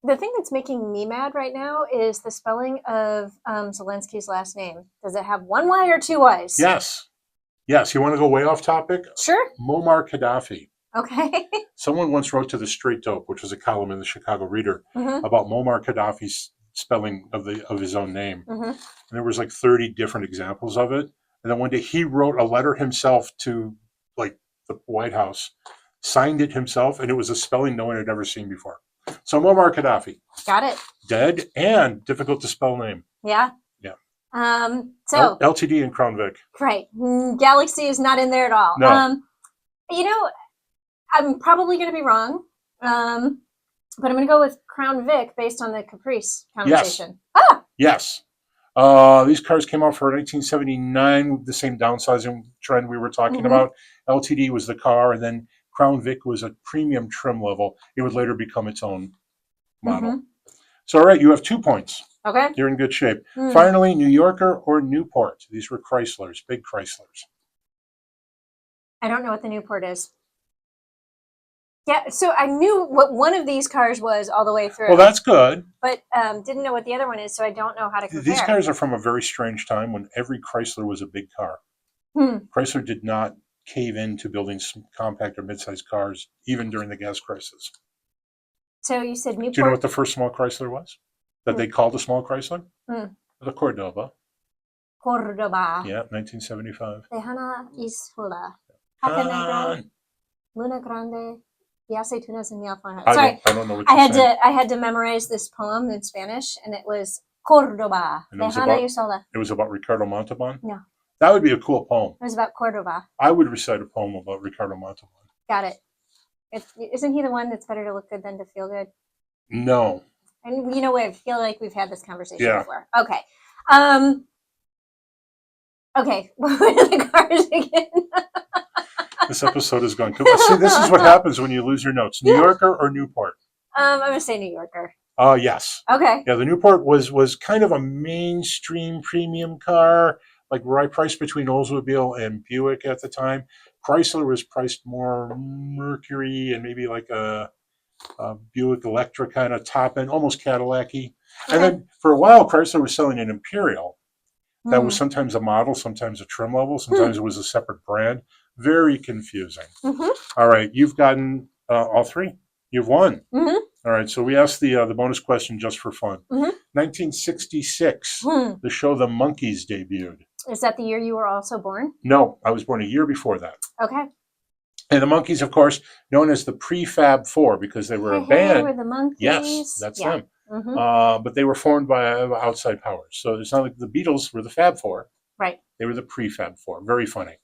The thing that's making me mad right now is the spelling of Zelensky's last name. Does it have 1 Y or 2 Ys? Yes. Yes. You want to go way off topic? Sure. Muammar Gaddafi. Okay. Someone once wrote to the Straight Dope, which was a column in the Chicago Reader, about Muammar Gaddafi's spelling of his own name. And there was like 30 different examples of it. And then one day he wrote a letter himself to like the White House, signed it himself, and it was a spelling no one had ever seen before. So Muammar Gaddafi. Got it. Dead and difficult to spell name. Yeah. Yeah. So LTD and Crown Vic. right. Galaxy is not in there at all. No. You know, I'm probably going to be wrong. But I'm going to go with Crown Vic based on the Caprice conversation. Yes. Ah! Yes. These cars came out for 1979, the same downsizing trend we were talking about. LTD was the car, and then Crown Vic was a premium trim level. It would later become its own model. So, all right, you have 2 points. Okay. You're in good shape. Finally, New Yorker or Newport? These were Chryslers, big Chryslers. I don't know what the Newport is. Yeah, so I knew what one of these cars was all the way through. Well, that's good. But didn't know what the other one is, so I don't know how to compare. These cars are from a very strange time when every Chrysler was a big car. Chrysler did not cave into building some compact or mid-sized cars, even during the gas crisis. So you said Newport? Do you know what the first small Chrysler was? That they called a small Chrysler? The Cordoba. Cordoba. Yeah, 1975. Tejana Isla. Luna Grande. Y aceitunas en mi alforja. Sorry, I don't know what you're saying. I had to memorize this poem in Spanish, and it was Cordoba. It was about Ricardo Montalban? No. That would be a cool poem. It was about Cordoba. I would recite a poem about Ricardo Montalban. Got it. Isn't he the one that's better to look good than to feel good? No. And you know what? I feel like we've had this conversation before. Okay. Okay. What were the cars again? This episode is going. See, this is what happens when you lose your notes. New Yorker or Newport? I'm going to say New Yorker. Yes. Okay. Yeah, the Newport was kind of a mainstream premium car, like right priced between Oldsmobile and Buick at the time. Chrysler was priced more Mercury and maybe like a Buick Electra kind of top end, almost Cadillac-y. Okay. And then for a while, Chrysler was selling an Imperial. That was sometimes a model, sometimes a trim level, sometimes it was a separate brand. Very confusing. All right, you've gotten all three. You've won. All right, so we asked the bonus question just for fun. 1966, the show The Monkees debuted. Is that the year you were also born? No, I was born a year before that. Okay. And the Monkees, of course, known as the Prefab Four because they were a band. They were the Monkees. Yes, that's them. But they were formed by outside powers. So it's not like the Beatles were the Fab Four. Right. They were the Prefab Four. Very funny.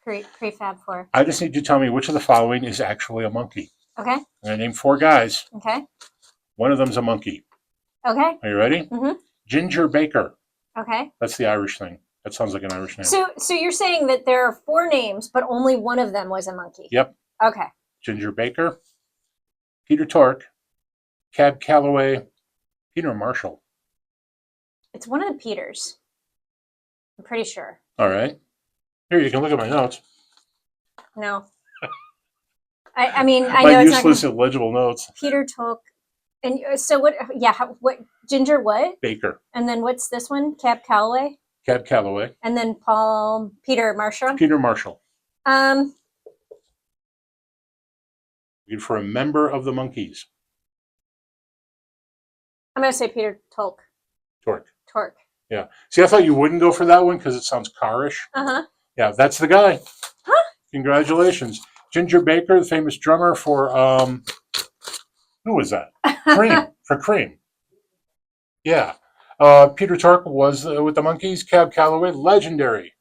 Prefab Four. I just need you to tell me which of the following is actually a monkey. Okay. I named 4 guys. Okay. One of them's a monkey. Okay. Are you ready? Ginger Baker. Okay. That's the Irish thing. That sounds like an Irish name. So you're saying that there are 4 names, but only one of them was a monkey? Yep. Okay. Ginger Baker, Peter Tork, Cab Calloway, Peter Marshall. It's one of the Peters. I'm pretty sure. All right. Here, you can look at my notes. No. I mean, I my know it's useless, not illegible notes. Peter Tork. And so what? Yeah. What? Ginger what? Baker. And then what's this one? Cab Calloway. Cab Calloway. And then Peter Marshall. Peter Marshall. For a member of the Monkees. I'm going to say Peter Tork. Tork. Yeah. See, I thought you wouldn't go for that one because it sounds carish. Yeah, that's the guy. Congratulations. Ginger Baker, the famous drummer for, who was that? Cream. For Cream. Yeah. Peter Tork was with the Monkees. Cab Calloway, legendary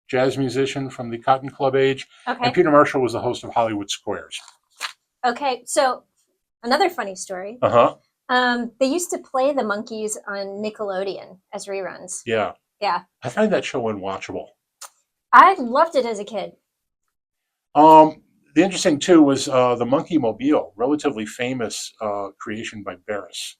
jazz musician from the Cotton Club age. Okay. And Peter Marshall was the host of Hollywood Squares. Okay, so another funny story. They used to play the Monkees on Nickelodeon as reruns. Yeah. Yeah. I find that show unwatchable. I loved it as a kid. The interesting, too, was the Monkey Mobile, relatively famous creation by Barris.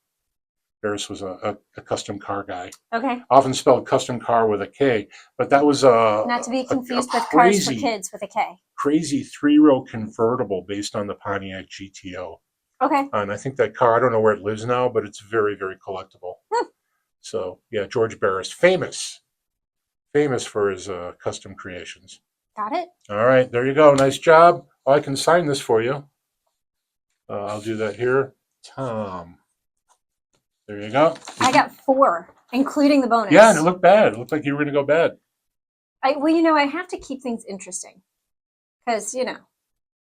Barris was a custom car guy. Okay. Often spelled custom car with a K, but that was a not to be confused with crazy, cars for kids with a K. Crazy 3-row convertible based on the Pontiac GTO. Okay. And I think that car, I don't know where it lives now, but it's very, very collectible. So, yeah, George Barris, famous for his custom creations. Got it. All right, there you go. Nice job. Oh, I can sign this for you. I'll do that here. Tom. There you go. I got 4, including the bonus. Yeah, and it looked bad. It looked like you were going to go bad. I have to keep things interesting. Because,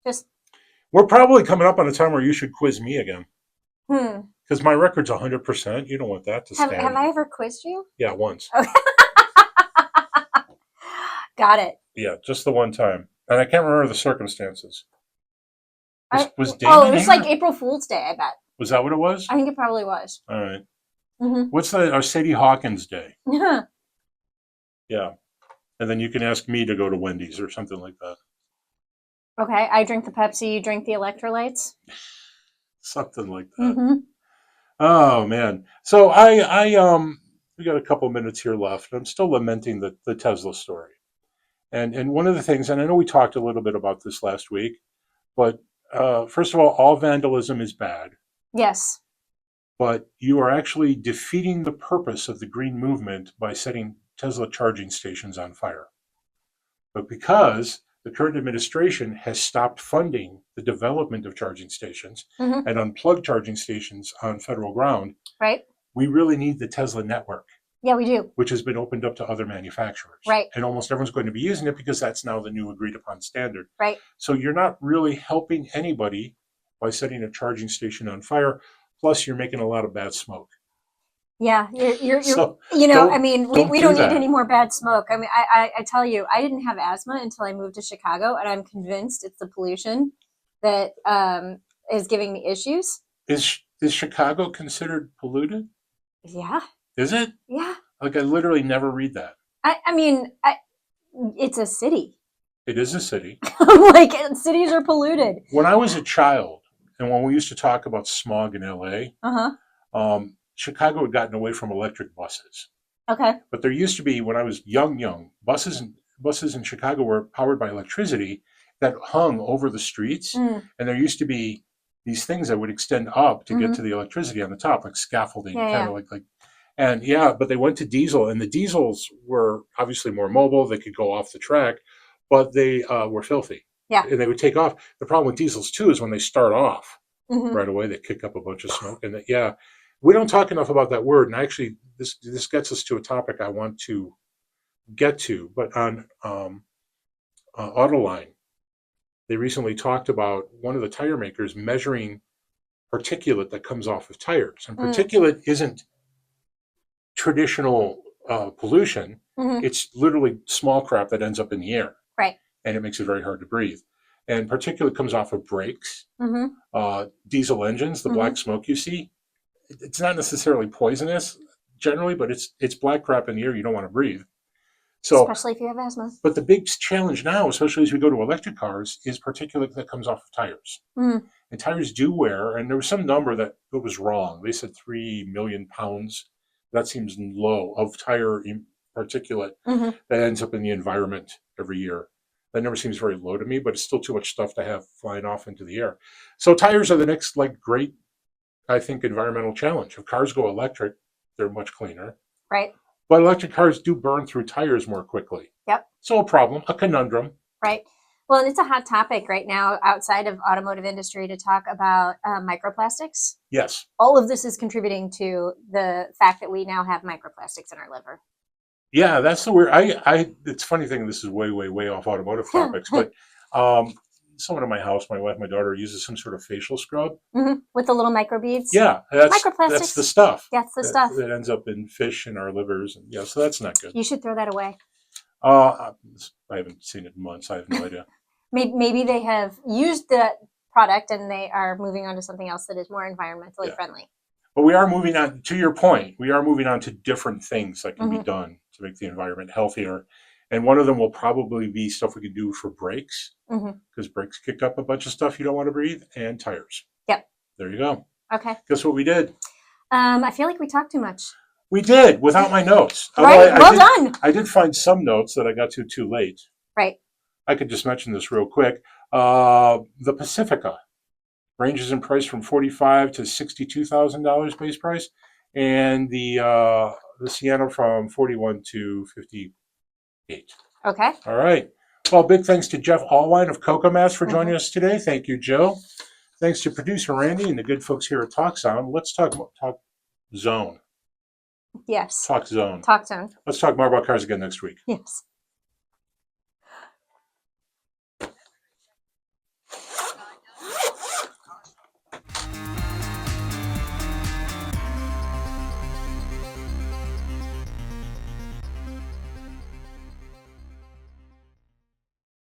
just... We're probably coming up on a time where you should quiz me again. Because my record's 100%. You don't want that to stand. Have I ever quizzed you? Yeah, once. Okay. Got it. Yeah, just the one time. And I can't remember the circumstances. Was it was like April Fool's Day, I bet. Was that what it was? I think it probably was. All right. Mm-hmm. What's the Sadie Hawkins Day? Yeah. Yeah. And then you can ask me to go to Wendy's or something like that. Okay, I drink the Pepsi, you drink the electrolytes. Something like that. Mm-hmm. Oh man. So we got a couple minutes here left. I'm still lamenting the Tesla story. And one of the things, and I know we talked a little bit about this last week, but first of all vandalism is bad. Yes. But you are actually defeating the purpose of the green movement by setting Tesla charging stations on fire. But because the current administration has stopped funding the development of charging stations and unplugged charging stations on federal ground, right? We really need the Tesla network. Yeah, we do. Which has been opened up to other manufacturers. Right. And almost everyone's going to be using it because that's now the new agreed upon standard. Right. So you're not really helping anybody by setting a charging station on fire. Plus, you're making a lot of bad smoke. Yeah, you're so we don't need that. any more bad smoke. I mean, I tell you, I didn't have asthma until I moved to Chicago, and I'm convinced it's the pollution that is giving me issues. Is Chicago considered polluted? Yeah. Is it? Yeah. Like, I literally never read that. I mean, it's a city. It is a city. Like, cities are polluted. When I was a child, and when we used to talk about smog in L.A., Chicago had gotten away from electric buses. Okay. But there used to be, when I was young, buses in Chicago were powered by electricity that hung over the streets. And there used to be these things that would extend up to get to the electricity on the top, like scaffolding, but they went to diesel, and the diesels were obviously more mobile. They could go off the track, but they were filthy. Yeah. And they would take off. The problem with diesels too is when they start off right away, they kick up a bunch of smoke. And we don't talk enough about that word. And actually, this gets us to a topic I want to get to. But on Allwine, they recently talked about one of the tire makers measuring particulate that comes off of tires. And particulate isn't traditional pollution. It's literally small crap that ends up in the air. Right. And it makes it very hard to breathe. And particulate comes off of brakes, diesel engines, the black smoke you see. It's not necessarily poisonous generally, but it's black crap in the air you don't want to breathe. So, especially if you have asthma. But the big challenge now, especially as we go to electric cars, is particulate that comes off of tires. And tires do wear, and there was some number that was wrong. They said 3 million pounds. That seems low of tire particulate that ends up in the environment every year. That never seems very low to me, but it's still too much stuff to have flying off into the air. So tires are the next great, I think, environmental challenge. If cars go electric, they're much cleaner. Right. But electric cars do burn through tires more quickly. Yep. So a problem, a conundrum. Right. Well, and it's a hot topic right now outside of automotive industry to talk about microplastics. Yes. All of this is contributing to the fact that we now have microplastics in our liver. Yeah, that's the weird. It's a funny thing. This is way, way, way off automotive topics, but someone in my house, my wife, my daughter, uses some sort of facial scrub with the little microbeads. Yeah, microplastics. That's the stuff. That's the stuff that ends up in fish in our livers, and so that's not good. You should throw that away. I haven't seen it in months. I have no idea. Maybe they have used that product and they are moving on to something else that is more environmentally friendly. But we are moving on, to your point, we are moving on to different things that can be done to make the environment healthier. And one of them will probably be stuff we can do for brakes, because brakes kick up a bunch of stuff you don't want to breathe, and tires. Yep. There you go. Okay. Guess what we did? I feel like we talked too much. We did, without my notes. Right? Well done. I did find some notes that I got to too late. Right. I could just mention this real quick. The Pacifica ranges in price from $45,000 to $62,000 base price, and the Sienna from $41,000 to $58,000. Okay. All right. Well, big thanks to Jeff Allwine of Coco Mats for joining us today. Thank you, Joe. Thanks to producer Randy and the good folks here at Talk Sound. Let's talk Zone. Yes. Talk Zone. Talk Zone. Let's talk more about cars again next week. Yes.